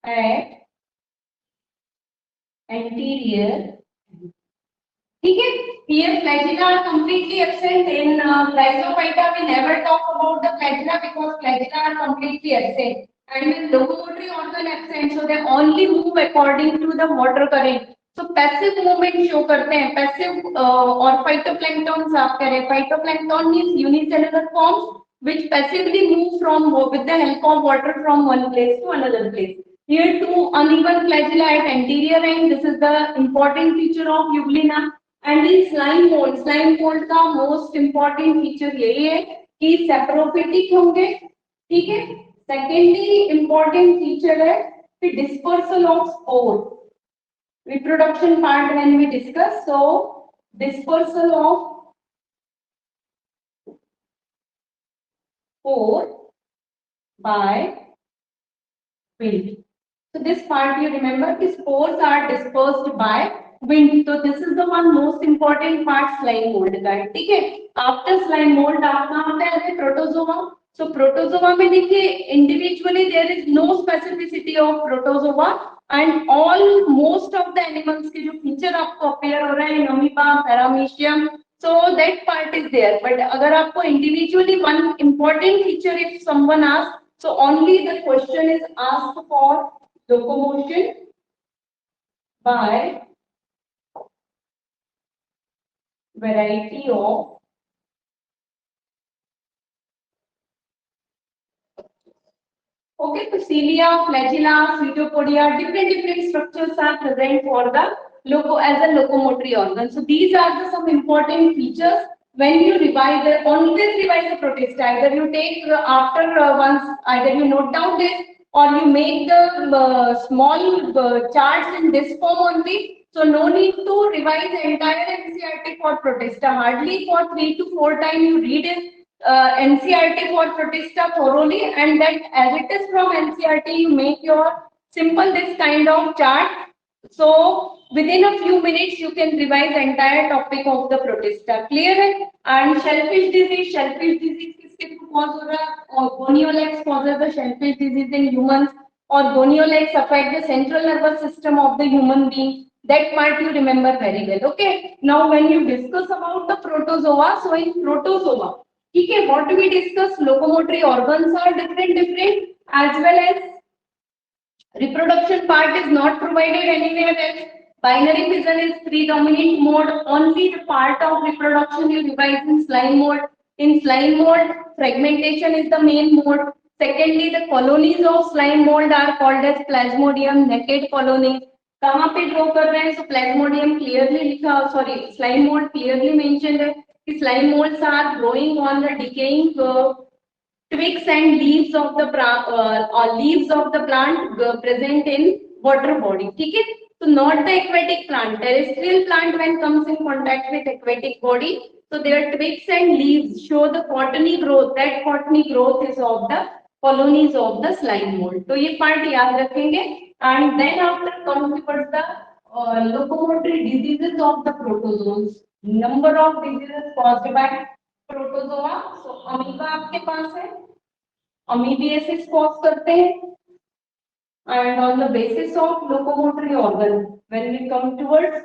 at anterior. ठीक है? Here flagella are completely absent. In Rhizophyta we never talk about the flagella because flagella are completely absent. And in locomotory organ absent, so they only move according to the water current. So passive movement show करते हैं. Passive और phytoplankton आप कह रहे हैं. Phytoplankton means unicellular forms which passively move from with the help of water from one place to another place. Here two uneven flagella at anterior end. This is the important feature of euglena. And in slime mold का most important feature यही है कि saprophytic होंगे, ठीक है? Secondly important feature है कि dispersal of spore. Reproduction part when we discuss, so dispersal of spore by wind. So this part you remember, the spores are dispersed by wind. So this is the one most important part slime mold का, ठीक है? After slime mold आपका आता है protozoa. So protozoa में देखिए individually there is no specificity of protozoa and all most of the animals के जो feature आपको appear हो रहा है amoeba, paramecium, so that part is there. But अगर आपको individually one important feature if someone asks, so only the question is asked for locomotion by variety of okay, so cilia, flagella, pseudopodia, different structures are present for the loco as a locomotory organ. So these are the some important features when you revise, always revise the protista. Either you take after once, either you note down this or you make the small charts in this form only. So no need to revise the entire NCRT for protista. Hardly for 3 to 4 times you read it. NCRT for protista thoroughly, and that as it is from NCRT, you make your simple this kind of chart. So within a few minutes, you can revise the entire topic of the protista. Clear है? And shellfish disease किसके cause हो रहा है? और goniolax causes the shellfish disease in humans, or goniolax affect the central nervous system of the human being. That part you remember very well. Okay. Now when you discuss about the protozoa, so in protozoa, okay, what we discuss, locomotory organs are different, as well as reproduction part is not provided anywhere else. Binary fission is predominant mode. Only the part of reproduction you revise in slime mode. In slime mode, fragmentation is the main mode. Secondly, the colonies of slime mold are called as Plasmodium, naked colonies. कहाँ पे draw कर रहे हैं? So Plasmodium clearly लिखा, sorry, slime mold clearly mentioned है कि slime molds are growing on the decaying twigs and leaves of the plant present in water body. ठीक है? So not the aquatic plant. Terrestrial plant when comes in contact with aquatic body, so their twigs and leaves show the cottony growth. That cottony growth is of the colonies of the slime mold. तो ये part याद रखेंगे. And then after comes towards the locomotory diseases of the protozoans. Number of diseases caused by protozoa. So amoeba आपके पास है. Amoebiasis cause करते हैं. And on the basis of locomotory organ, when we come towards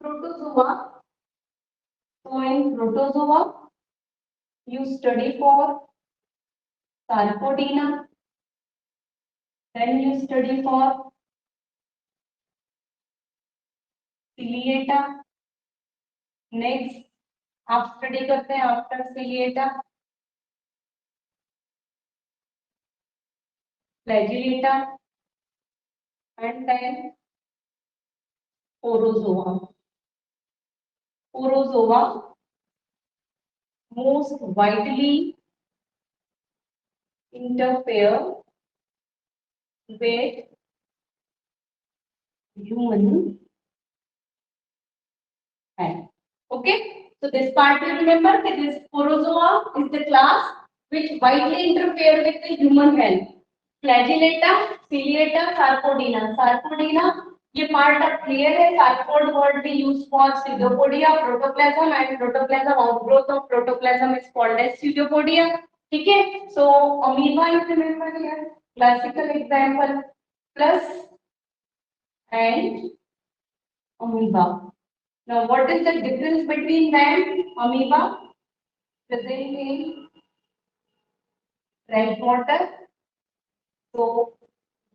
protozoa, so in protozoa, you study for Sarcodina, then you study for Ciliata. Next, आप study करते हैं after Ciliata, Flagellata, and then Porozoa. Porozoa most widely interfere with human health. Okay, so this part you remember that this Porozoa is the class which widely interfere with the human health. Flagellata, Ciliata, Sarcodina. Sarcodina, ये part अब clear है. Sarcod word we use for pseudopodia, protoplasm, and protoplasm outgrowth of protoplasm is called as pseudopodia. ठीक है? So amoeba you remember here. Classical example plus and amoeba. Now, what is the difference between them? Amoeba present in fresh water, so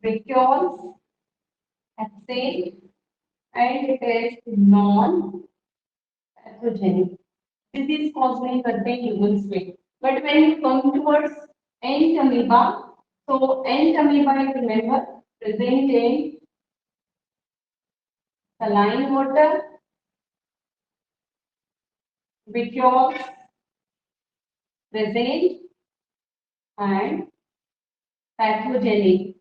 vacuoles, absent, and it is non-pathogenic. Disease caused नहीं करते humans में. But when you come towards ant amoeba, so ant amoeba you remember present in saline water, vacuoles present, and pathogenic.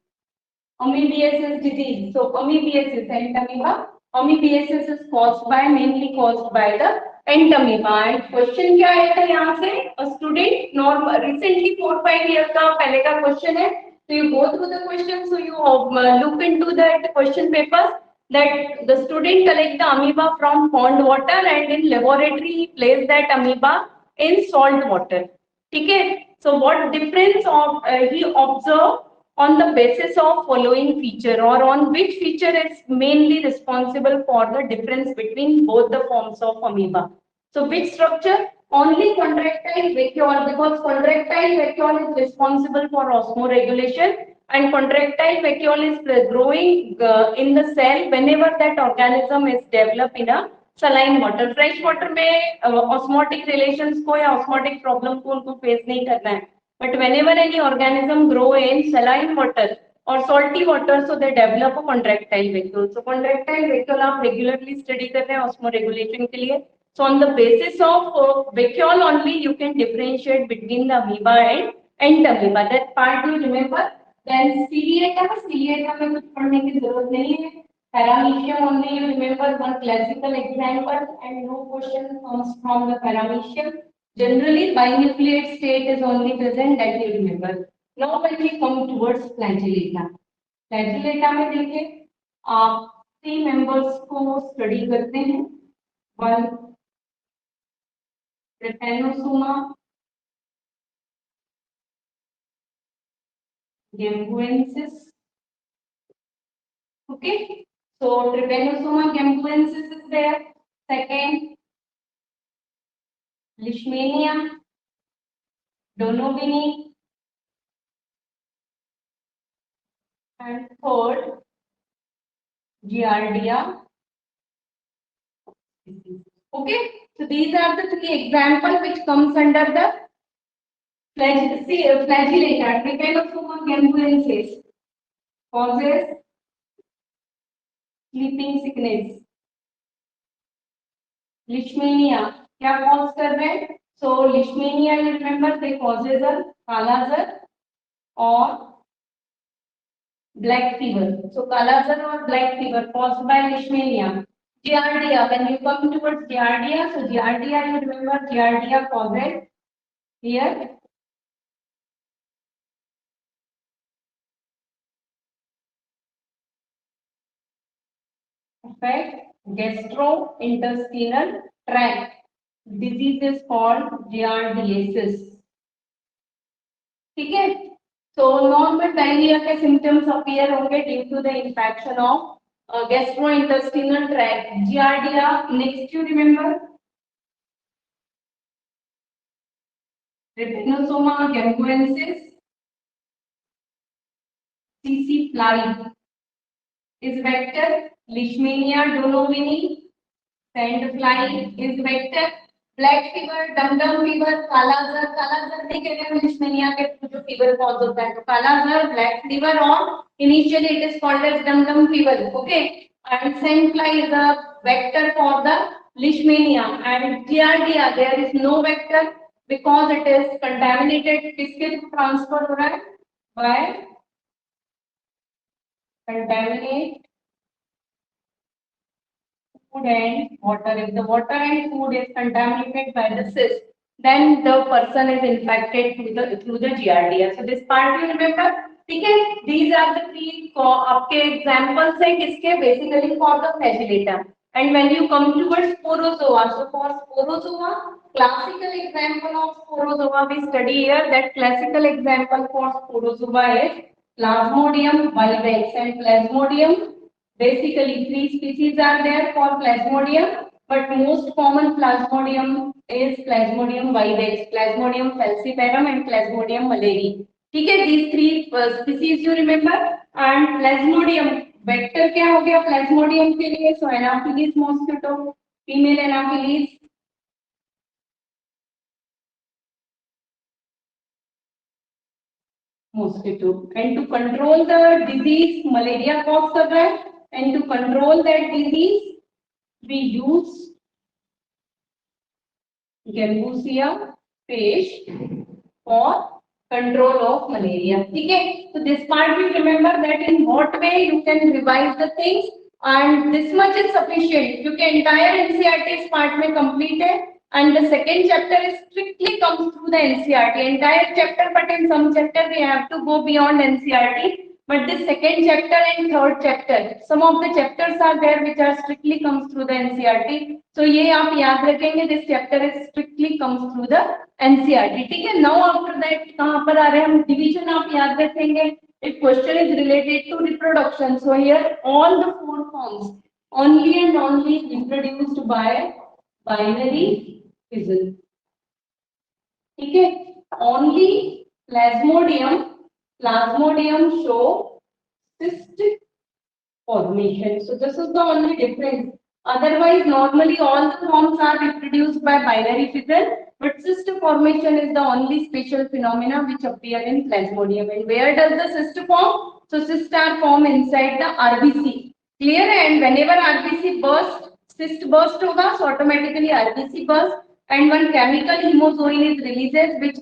Amoebiasis disease. So amoebiasis, ant amoeba. Amoebiasis is mainly caused by the ant amoeba. And question क्या आया था यहाँ से? A student normal recently 4-5 years का पहले का question है. So you go through the question. So you look into that question papers. That the student collect the amoeba from pond water and in laboratory he place that amoeba in salt water. ठीक है? So what difference of he observed on the basis of following feature, or on which feature is mainly responsible for the difference between both the forms of amoeba. So which structure? Only contractile vacuole, because contractile vacuole is responsible for osmoregulation, and contractile vacuole is growing in the cell whenever that organism is developed in a saline water. Fresh water में osmotic relations को या osmotic problem को उनको face नहीं करना है. But whenever any organism grow in saline water or salty water, so they develop a contractile vacuole. So contractile vacuole आप regularly study कर रहे हैं osmoregulation के लिए. So on the basis of vacuole only you can differentiate between the amoeba and entamoeba. That part you remember. Then ciliata में कुछ पढ़ने की जरूरत नहीं है. Paramecium only you remember one classical example and no question comes from the paramecium. Generally binucleate state is only present, that you remember. Now when we come towards flagellata. Flagellata में देखिए आप 3 members को study करते हैं. One Trypanosoma gambuensis. Okay, so Trypanosoma gambuensis is there. Second, Leishmania donovini, and third, Giardia. Okay, so these are the 3 examples which comes under the flagellata. Trypanosoma gambuensis causes sleeping sickness. Leishmania क्या cause कर रहे हैं? So Leishmania, you remember, they causes a Kala-Azar or black fever. So Kala-Azar or black fever caused by Leishmania. Giardia, when you come towards Giardia, so Giardia, you remember, Giardia causes here affect gastrointestinal tract. Disease is called giardiasis. ठीक है? So normal diarrhea के symptoms appear होंगे due to the infection of gastrointestinal tract. Giardia. Next, you remember Trypanosoma gambuensis. CC fly is vector. Leishmania donovini, sandfly is vector. Black fever, dum-dum fever, Kala-Azar नहीं कह रहे हैं Leishmania के जो fever cause होता है तो Kala-Azar, black fever और initially it is called as dum-dum fever. Okay, and sandfly is a vector for the Leishmania, and Giardia there is no vector because it is contaminated. किसके through transfer हो रहा है? By contaminate food and water. If the water and food is contaminated by the cyst, then the person is infected through the giardia. So this part you remember. ठीक है? These are the 3 आपके examples हैं किसके basically for the flagellata. And when you come towards sporozoa, so for sporozoa, classical example of sporozoa we study here. That classical example for sporozoa is Plasmodium vivax, and Plasmodium. Basically, 3 species are there for Plasmodium, but most common Plasmodium is Plasmodium vivax, Plasmodium falciparum, and Plasmodium malariae. ठीक है? These 3 species you remember. And Plasmodium vector क्या हो गया Plasmodium के लिए? So Anopheles mosquito, female Anopheles. Mosquito, and to control the disease, malaria cause कर रहा है, and to control that disease we use Gambusia fish for control of malaria. ठीक है? So this part you remember that in what way you can revise the things, and this much is sufficient. क्योंकि entire NCERT इस part में complete है, and the second chapter is strictly comes through the NCERT entire chapter, but in some chapter we have to go beyond NCERT. But this second chapter and third chapter, some of the chapters are there which are strictly comes through the NCERT. So ये आप याद रखेंगे, this chapter is strictly comes through the NCERT. ठीक है? Now after that कहाँ पर आ रहे हैं हम? Division आप याद रखेंगे. If question is related to reproduction, so here all the 4 forms only and only reproduced by binary fission. ठीक है? Only Plasmodium show cyst formation. So this is the only difference. Otherwise, normally all the forms are reproduced by binary fission, but cyst formation is the only special phenomena which appear in Plasmodium. And where does the cyst form? So cysts are formed inside the RBC. Clear? And whenever RBC bursts, cyst burst होगा, so automatically RBC burst, and one chemical hemozoin is releases, which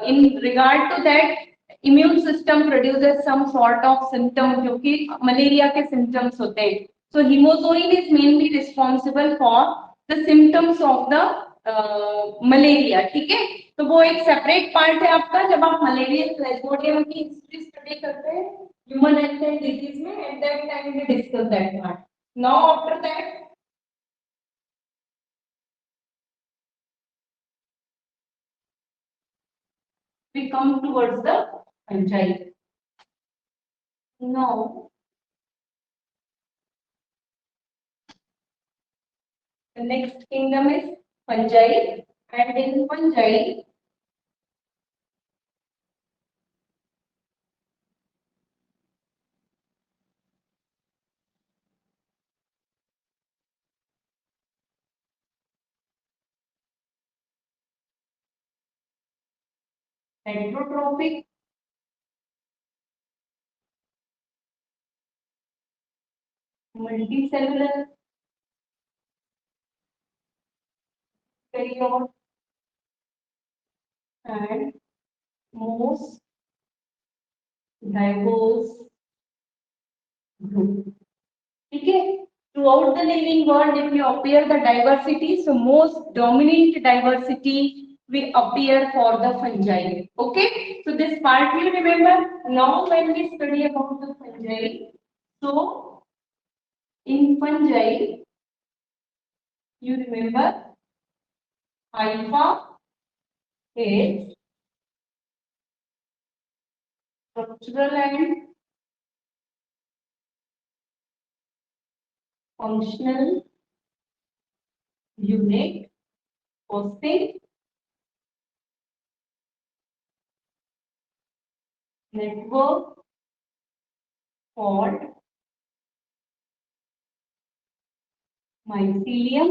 in regard to that immune system produces some sort of symptom जो कि malaria के symptoms होते हैं. So hemozoin is mainly responsible for the symptoms of the malaria. ठीक है, तो वो एक सेपरेट पार्ट है आपका जब आप मलेरिया प्लाज्मोडियम की हिस्ट्री स्टडी करते हैं ह्यूमन हेल्थ एंड डिजीज में. At that time we discuss that part. Now after that we come towards the fungi. Now the next kingdom is fungi, and in fungi heterotrophic, multicellular, eukaryote, and most diverse group. ठीक है, throughout the living world if you appear the diversity, so most dominant diversity we appear for the fungi. Okay, so this part you remember. Now when we study about the fungi, so in fungi you remember hypha is structural and functional unit hosting network called mycelium,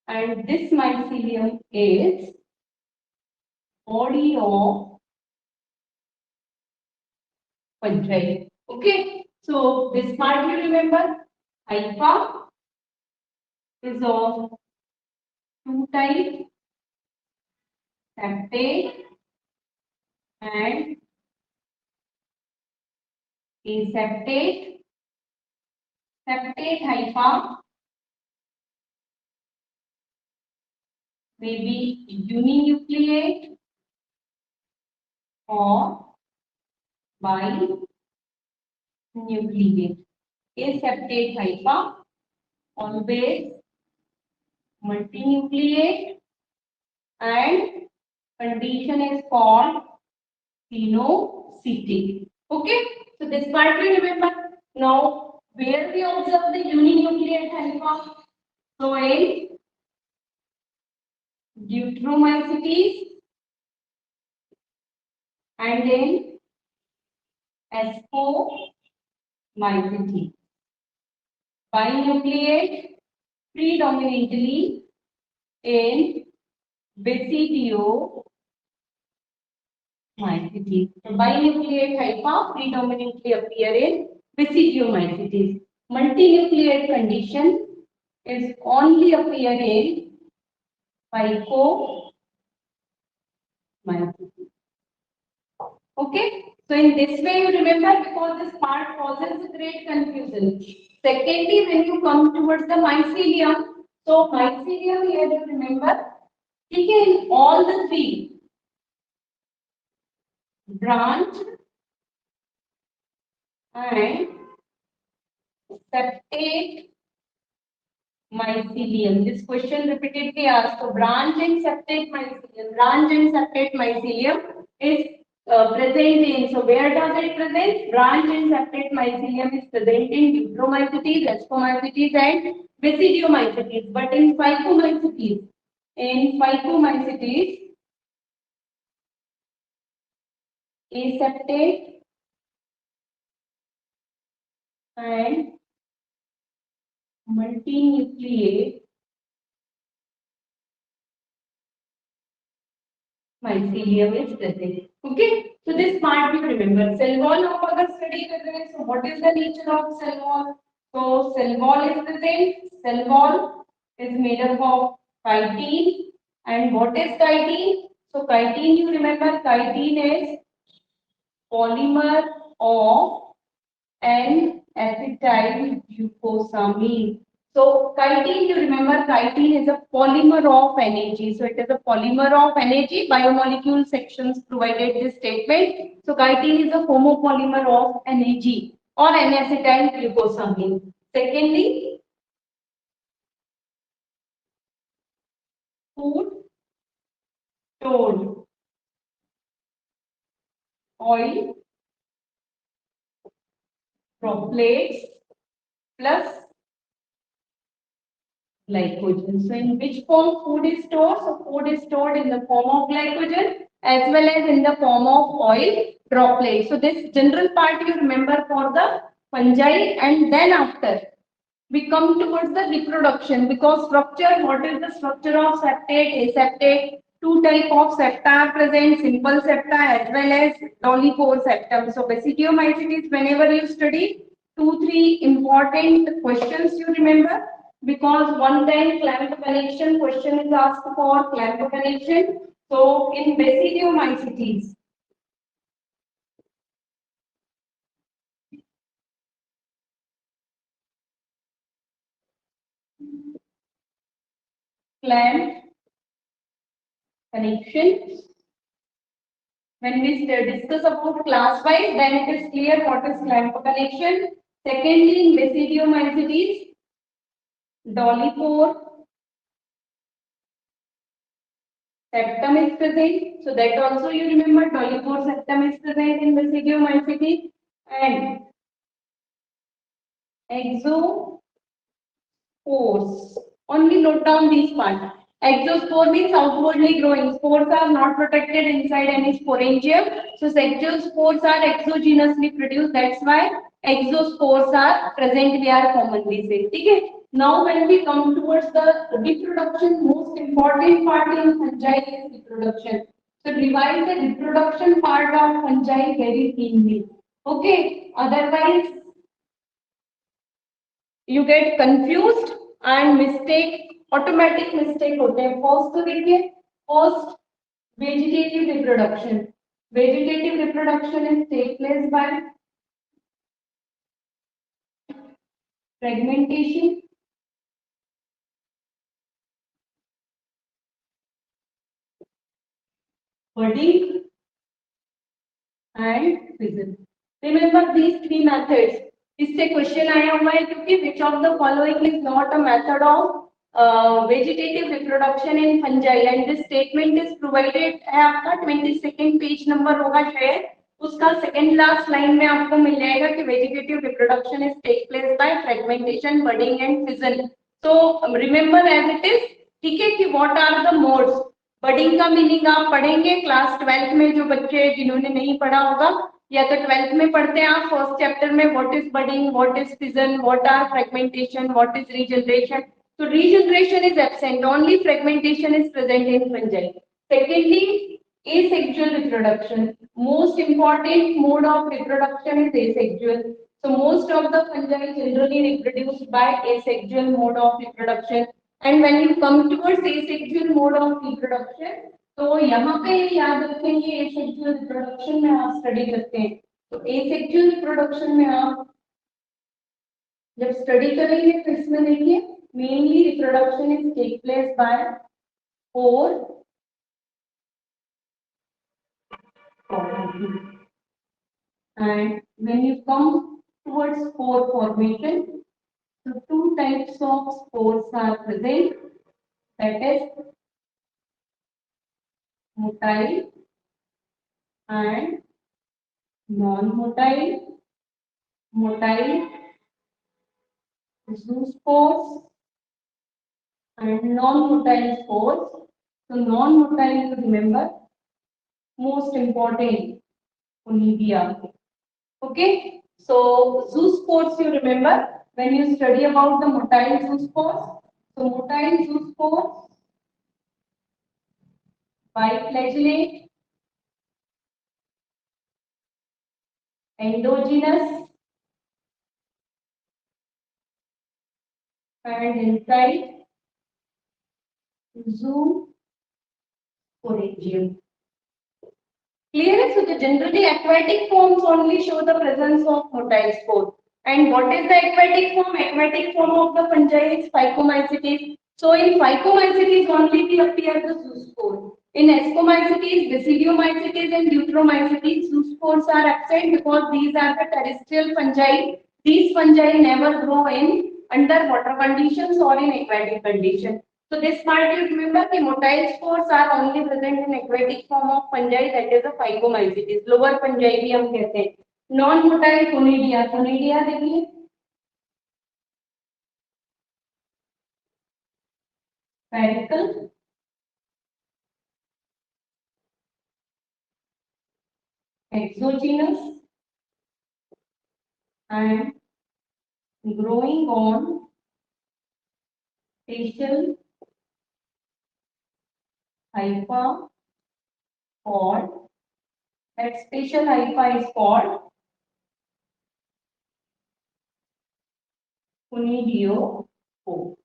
and this mycelium is body of fungi. Okay, so this part you remember. Hypha is of two types, septate and aseptate. Septate hypha may be uninucleate or binucleate. Aseptate hypha always multinucleate, and condition is called phenocytic. Okay, so this part you remember. Now where we observe the uninucleate hypha? So in Deuteromycetes and in Ascomycetes. Binucleate predominantly in Basidiomycetes. So binucleate hypha predominantly appear in Basidiomycetes. Multinucleate condition is only appear in Phycomycetes. Okay, so in this way you remember, because this part causes great confusion. Secondly, when you come towards the mycelium, so mycelium here you remember, okay, in all the three branch and septate mycelium. This question repeatedly asked. So branch and septate mycelium. Branch and septate mycelium is present in. So where does it present? Branch and septate mycelium is present in Deuteromycetes, Ascomycetes, and Basidiomycetes. But in Phycomycetes, aseptate and multinucleate mycelium is present. Okay, so this part you remember. Cell wall आप अगर study कर रहे हैं, so what is the nature of cell wall? So cell wall is present. Cell wall is made up of chitin. And what is chitin? So chitin, you remember chitin is polymer of an acetyl glucosamine. So chitin, you remember chitin is a polymer of NAG. So it is a polymer of NAG. Biomolecule sections provided this statement. So chitin is a homopolymer of NAG or N-acetyl glucosamine. Secondly, food stored oil droplets plus glycogen. So in which form food is stored? So food is stored in the form of glycogen as well as in the form of oil droplets. So this general part you remember for the fungi, and then after we come towards the reproduction, because structure, what is the structure of septate, aseptate? Two type of septa are present, simple septa as well as polypore septum. So basidiomycetes, whenever you study, two, three important questions you remember, because one time clamp connection question is asked for clamp connection. So in basidiomycetes, clamp connection. When we discuss about class wise, then it is clear what is clamp connection. Secondly, in basidiomycetes, dolypore septum is present. So that also you remember, dolypore septum is present in basidiomycetes, and exospores. Only note down these parts. Exospore means outwardly growing. Spores are not protected inside any sporangium. So sexual spores are exogenously produced. That's why exospores are present. We are commonly say. Okay. Now when we come towards the reproduction, most important part in fungi is reproduction. So revise the reproduction part of fungi very keenly. Okay. Otherwise you get confused and mistake, automatic mistake होते हैं. First तो देखिए, first vegetative reproduction. Vegetative reproduction is take place by fragmentation budding and fission. Remember these three methods. इससे question आया हुआ है क्योंकि which of the following is not a method of vegetative reproduction in fungi, and this statement is provided है आपका 22nd page number होगा शायद, उसका सेकंड लास्ट लाइन में आपको मिल जाएगा कि vegetative reproduction is take place by fragmentation budding and fission. So remember as it is. ठीक है कि what are the modes. Budding का मीनिंग आप पढ़ेंगे क्लास 12th में, जो बच्चे जिन्होंने नहीं पढ़ा होगा या तो 12th में पढ़ते हैं आप फर्स्ट चैप्टर में, what is budding, what is fission, what are fragmentation, what is regeneration. So regeneration is absent, only fragmentation is present in fungi. Secondly, asexual reproduction. Most important mode of reproduction is asexual. So most of the fungi generally reproduce by asexual mode of reproduction. And when you come towards asexual mode of reproduction, तो यहाँ पे याद रखेंगे asexual reproduction में आप study करते हैं. तो asexual reproduction में आप जब स्टडी करेंगे तो इसमें देखिए mainly reproduction is take place by four and when you come towards spore formation, so two types of spores are present, that is motile and non-motile. Motile zoospores and non-motile spores. So non-motile, you remember, most important, Onivia. Okay, so zoospores you remember when you study about the motile zoospores. So motile zoospores, biflagellate, endogenous, and inside zoosporidium. Clear? So the generally aquatic forms only show the presence of motile spore. And what is the aquatic form? Aquatic form of the fungi is Phycomycetes. So in Phycomycetes only will appear the zoospore. In Ascomycetes, Basidiomycetes and Deuteromycetes, zoospores are absent because these are the terrestrial fungi. These fungi never grow in underwater conditions or in aquatic conditions. So this part you remember the motile spores are only present in aquatic form of fungi, that is a Phycomycetes. Lower fungi भी हम कहते हैं. Non-motile Conidia. Conidia देखिए. Spherical. Exogenous. And growing on facial hypha called, that spatial hypha is called conidiospore.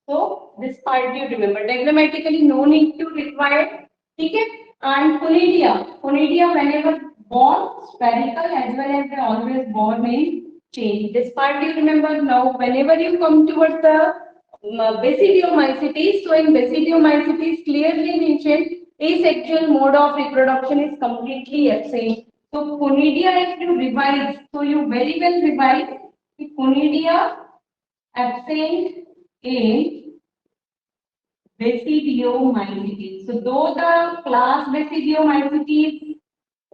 So this part you remember. Diagrammatically no need to require. Okay? And conidia whenever born spherical as well as they always born in chain. This part you remember. Now whenever you come towards the Basidiomycetes, so in Basidiomycetes clearly mentioned asexual mode of reproduction is completely absent. So conidia if you revise, so you very well revise the conidia absent in Basidiomycetes. So though the class Basidiomycetes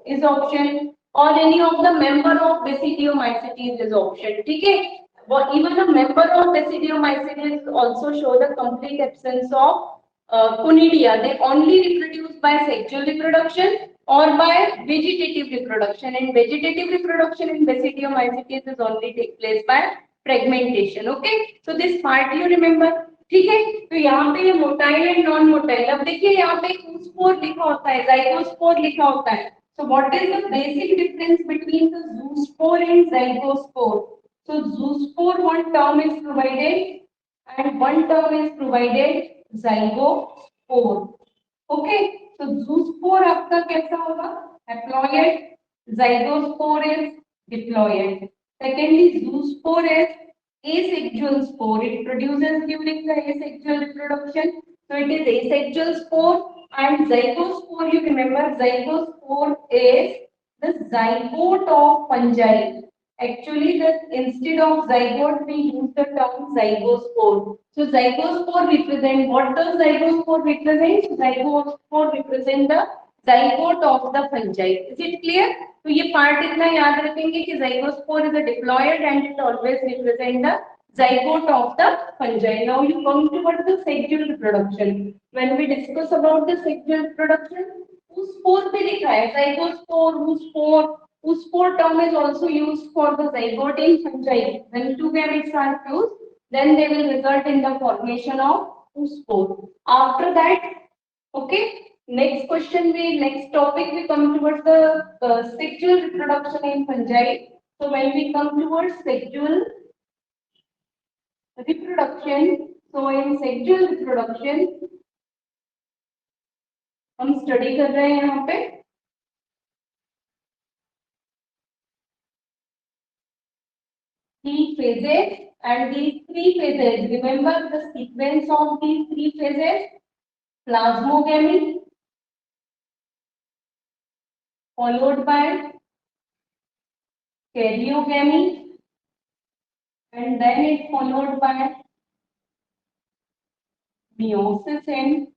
is option or any of the member of Basidiomycetes is option. Okay? But even a member of Basidiomycetes also show the complete absence of conidia. They only reproduce by sexual reproduction or by vegetative reproduction. And vegetative reproduction in Basidiomycetes is only take place by fragmentation. Okay? So this part you remember. ठीक है तो यहाँ पे motile and non motile अब देखिए यहाँ पे zoospore लिखा होता है जाइगोस्पोर लिखा होता है so what is the basic difference between the zoospore and zygospore so zoospore one term is provided and one term is provided zygospore okay so zoospore आपका कैसा होगा haploid zygospore is diploid secondly zoospore is asexual spore. It produces during the asexual reproduction. So it is asexual spore and zygospore. You remember zygospore is the zygote of fungi. Actually, instead of zygote, we use the term zygospore. So zygospore represent what does zygospore represent? Zygospore represent the zygote of the fungi. Is it clear? तो ये part इतना याद रखेंगे कि zygospore is a diploid and it always represent the zygote of the fungi. Now you come towards the sexual reproduction. When we discuss about the sexual reproduction, spore भी लिखा है zygospore, spore. Spore term is also used for the zygote in fungi. When two gametes are fused, then they will result in the formation of spore. After that, okay. Next question next topic we come towards the sexual reproduction in fungi. So when we come towards sexual reproduction, so in sexual reproduction हम study कर रहे हैं यहाँ पे three phases and these three phases remember the sequence of these three phases plasmogamy followed by karyogamy and then it followed by meiosis and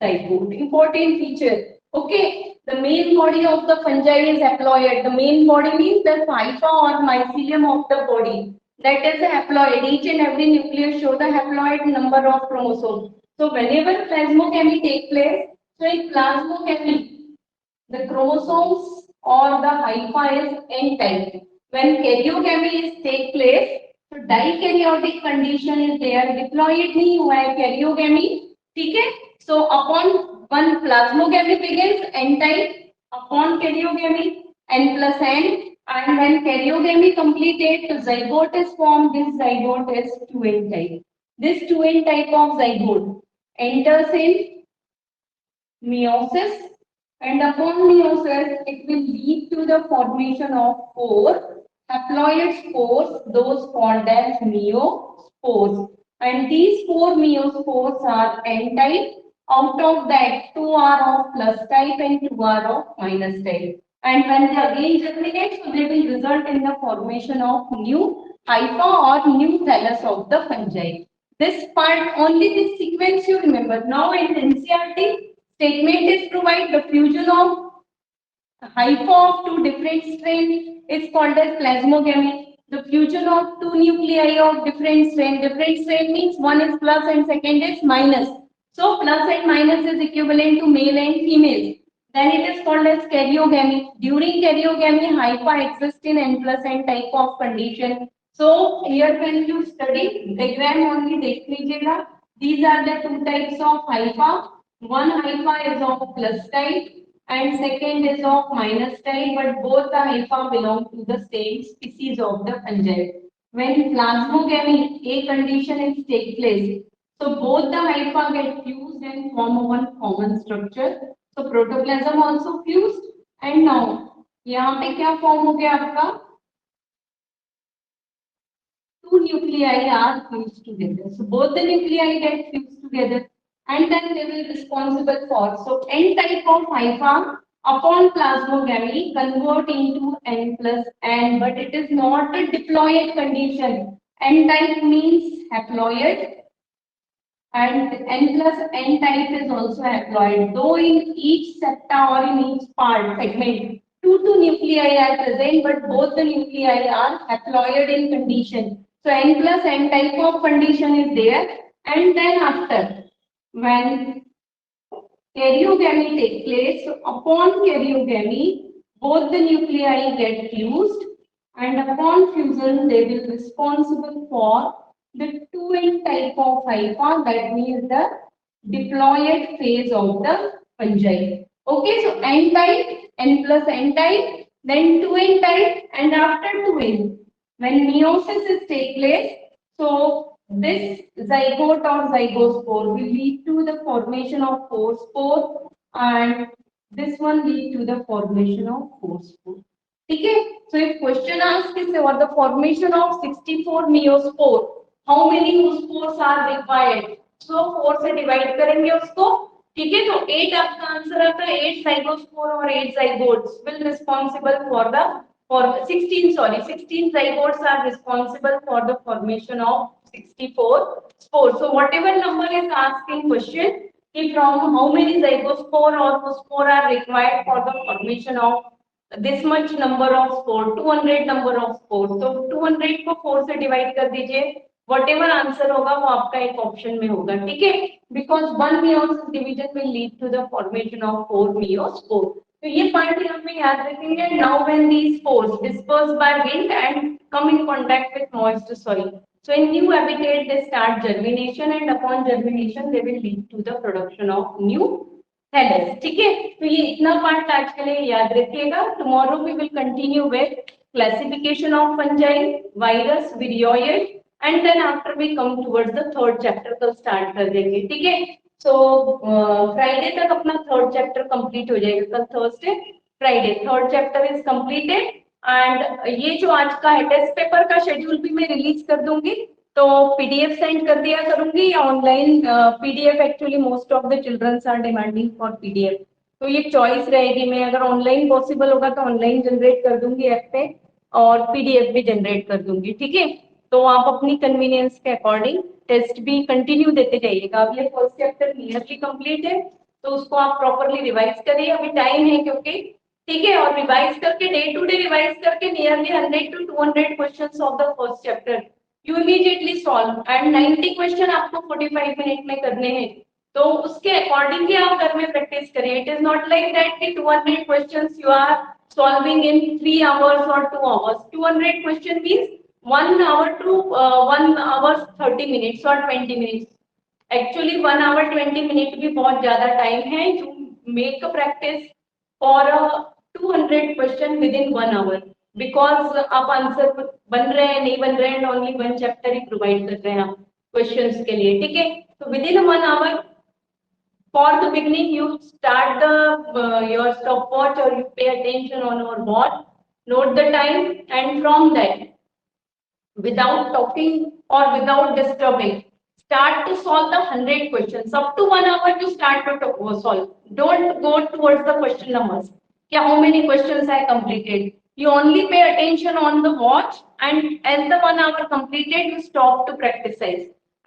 zygote. Important feature. Okay, the main body of the fungi is haploid. The main body means the hypha or mycelium of the body. That is the haploid. Each and every nucleus show the haploid number of chromosomes. So whenever plasmogamy take place, so in plasmogamy, the chromosomes or the hypha is N type. When karyogamy is take place, so dikaryotic condition is there. Diploid नहीं हुआ है karyogamy, ठीक है? So upon one plasmogamy begins N type, upon karyogamy N plus N And when karyogamy completed, the zygote is formed. This zygote is 2n type. This 2n type of zygote enters in meiosis, and upon meiosis, it will lead to the formation of four haploid spores, those called as meiospores. And these four meiospores are N type. Out of that, two are of plus type and two are of minus type. And when they again germinate, so they will result in the formation of new hypha or new thallus of the fungi. This part, only this sequence you remember. Now in NCERT, statement is provide the fusion of hypha of two different strains is called as plasmogamy. The fusion of two nuclei of different strain means one is plus and second is minus. So plus and minus is equivalent to male and female. Then it is called as karyogamy. During karyogamy, hypha exists in N plus N type of condition. So here when you study diagram only देख लीजिएगा. These are the two types of hypha. One hypha is of plus type and second is of minus type, but both the hypha belong to the same species of the fungi. When plasmogamy, a condition is take place, so both the hypha get fused and form one common structure. So protoplasm also fused, and now यहाँ पे क्या form हो गया आपका? Two nuclei are fused together. So both the nuclei get fused together, and then they will be responsible for. So N type of hypha upon plasmogamy convert into N plus N, but it is not a diploid condition. N type means haploid, and N plus N type is also haploid. Though in each septa or in each part segment, two nuclei are present, but both the nuclei are haploid in condition. So N plus N type of condition is there, and then after when karyogamy takes place, so upon karyogamy, both the nuclei get fused, and upon fusion, they will be responsible for the 2n type of hypha, that means the diploid phase of the fungi. Okay, so N type, N plus N type, then 2n type, and after 2n, when meiosis is take place, so this zygote or zygospore will lead to the formation of four spore, and this one lead to the formation of four spore. Okay, so if question asked is what the formation of 64 meiospore, how many spores are required? So 4 से divide करेंगे उसको. ठीक है, तो 8 आपका answer आता है. 8 zygospore और 8 zygotes will responsible for the for 16 zygotes are responsible for the formation of 64 spores. So whatever number is asking question, from how many zygospore or spore are required for the formation of this much number of spore, 200 number of spore. तो 200 को 4 से divide कर दीजिए. whatever answer होगा वो आपका एक option में होगा. ठीक है, because one meiosis division will lead to the formation of 4 meiospore. तो ये पार्ट यहाँ पे याद रखेंगे. Now when these spores dispersed by wind and come in contact with moist soil, so in new habitat they start germination, and upon germination they will lead to the production of new thallus. ठीक है, तो ये इतना part आज के लिए याद रखिएगा. Tomorrow we will continue with classification of fungi, virus, viroid, and then after we come towards the third chapter कल स्टार्ट कर देंगे. ठीक है, सो फ्राइडे तक अपना थर्ड चैप्टर कंप्लीट हो जाएगा. कल Thursday, Friday third chapter is completed. And ये जो आज का है टेस्ट पेपर का शेड्यूल भी मैं रिलीज कर दूंगी, तो पीडीएफ सेंड कर दिया करूंगी या online PDF. Actually most of the childrens are demanding for PDF, तो ये चॉइस रहेगी. मैं अगर ऑनलाइन पॉसिबल होगा तो ऑनलाइन जनरेट कर दूंगी ऐप पे, और पीडीएफ भी जनरेट कर दूंगी. ठीक है, तो आप अपनी कन्वीनियंस के अकॉर्डिंग टेस्ट भी कंटिन्यू देते जाइएगा. अब ये फर्स्ट चैप्टर नियरली कंप्लीट है, तो उसको आप प्रॉपरली रिवाइज करिए. अभी टाइम है क्योंकि. ठीक है, और रिवाइज करके डे टू डे रिवाइज करके nearly 100 to 200 questions of the first chapter you immediately solve. And 90 question आपको 45 मिनट में करने हैं, तो उसके अकॉर्डिंग ही आप घर में प्रैक्टिस करिए. It is not like that कि 200 questions you are solving in 3 hours or 2 hours. 200 question means 1 hour to 1 hour 30 minutes or 20 minutes. Actually 1 hour 20 minutes भी बहुत ज्यादा टाइम है. You make a practice for 200 question within 1 hour. Because आप answer बन रहे हैं नहीं बन रहे हैं, ओनली 1 चैप्टर ही प्रोवाइड कर रहे हैं आप क्वेश्चंस के लिए, ठीक है। तो within 1 hour for the beginning you start the your stopwatch or you pay attention on your board, note the time, and from that without talking or without disturbing start to solve the 100 questions. Up to 1 hour you start to solve. Don't go towards the question numbers, yeah, how many questions I completed. You only pay attention on the watch, and as the 1 hour completed you stop to practice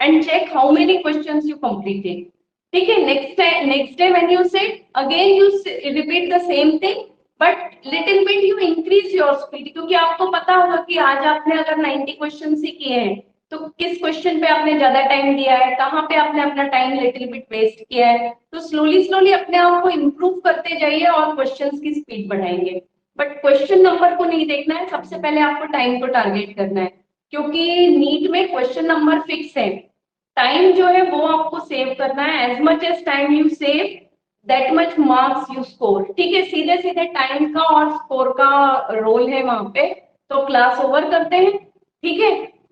and check how many questions you completed. ठीक है, next day when you sit again you repeat the same thing, but little bit you increase your speed, क्योंकि आपको पता होगा कि आज आपने अगर 90 क्वेश्चन ही किए हैं तो किस क्वेश्चन पे आपने ज्यादा टाइम दिया है, कहाँ पे आपने अपना टाइम लिटिल बिट वेस्ट किया है। तो स्लोली स्लोली अपने आप को इम्प्रूव करते जाइए और क्वेश्चंस की स्पीड बढ़ाएंगे, बट क्वेश्चन नंबर को नहीं देखना है, सबसे पहले आपको टाइम को टारगेट करना है, क्योंकि नीट में क्वेश्चन नंबर फिक्स है, टाइम जो है वो आपको सेव करना है। As much as time you save that much marks you score, ठीक है। सीधे सीधे टाइम का और स्कोर का रोल है वहां पे। तो क्लास ओवर करते हैं, ठीक है।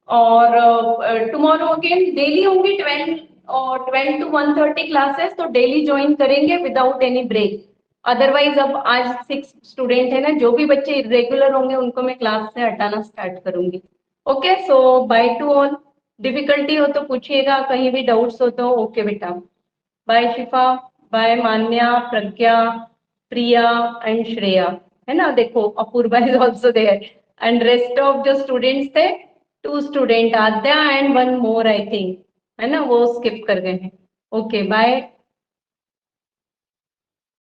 और टुमारो अगेन डेली होंगी 12 to 1:30 क्लासेस, तो डेली ज्वाइन करेंगे विदाउट एनी ब्रेक। अदरवाइज अब आज 6 स्टूडेंट है ना, जो भी बच्चे इरेगुलर होंगे उनको मैं क्लास से हटाना स्टार्ट करूंगी। Okay, so by two all. Difficulty हो तो पूछिएगा, कहीं भी डाउट्स हो तो ओके बेटा। Bye Shifa, bye Manya, Pragya, Priya and Shreya, है ना। देखो Apoorva is also there and rest of जो स्टूडेंट्स थे 2 student Aadya and 1 more I think, है ना, वो स्किप कर गए हैं। Okay bye.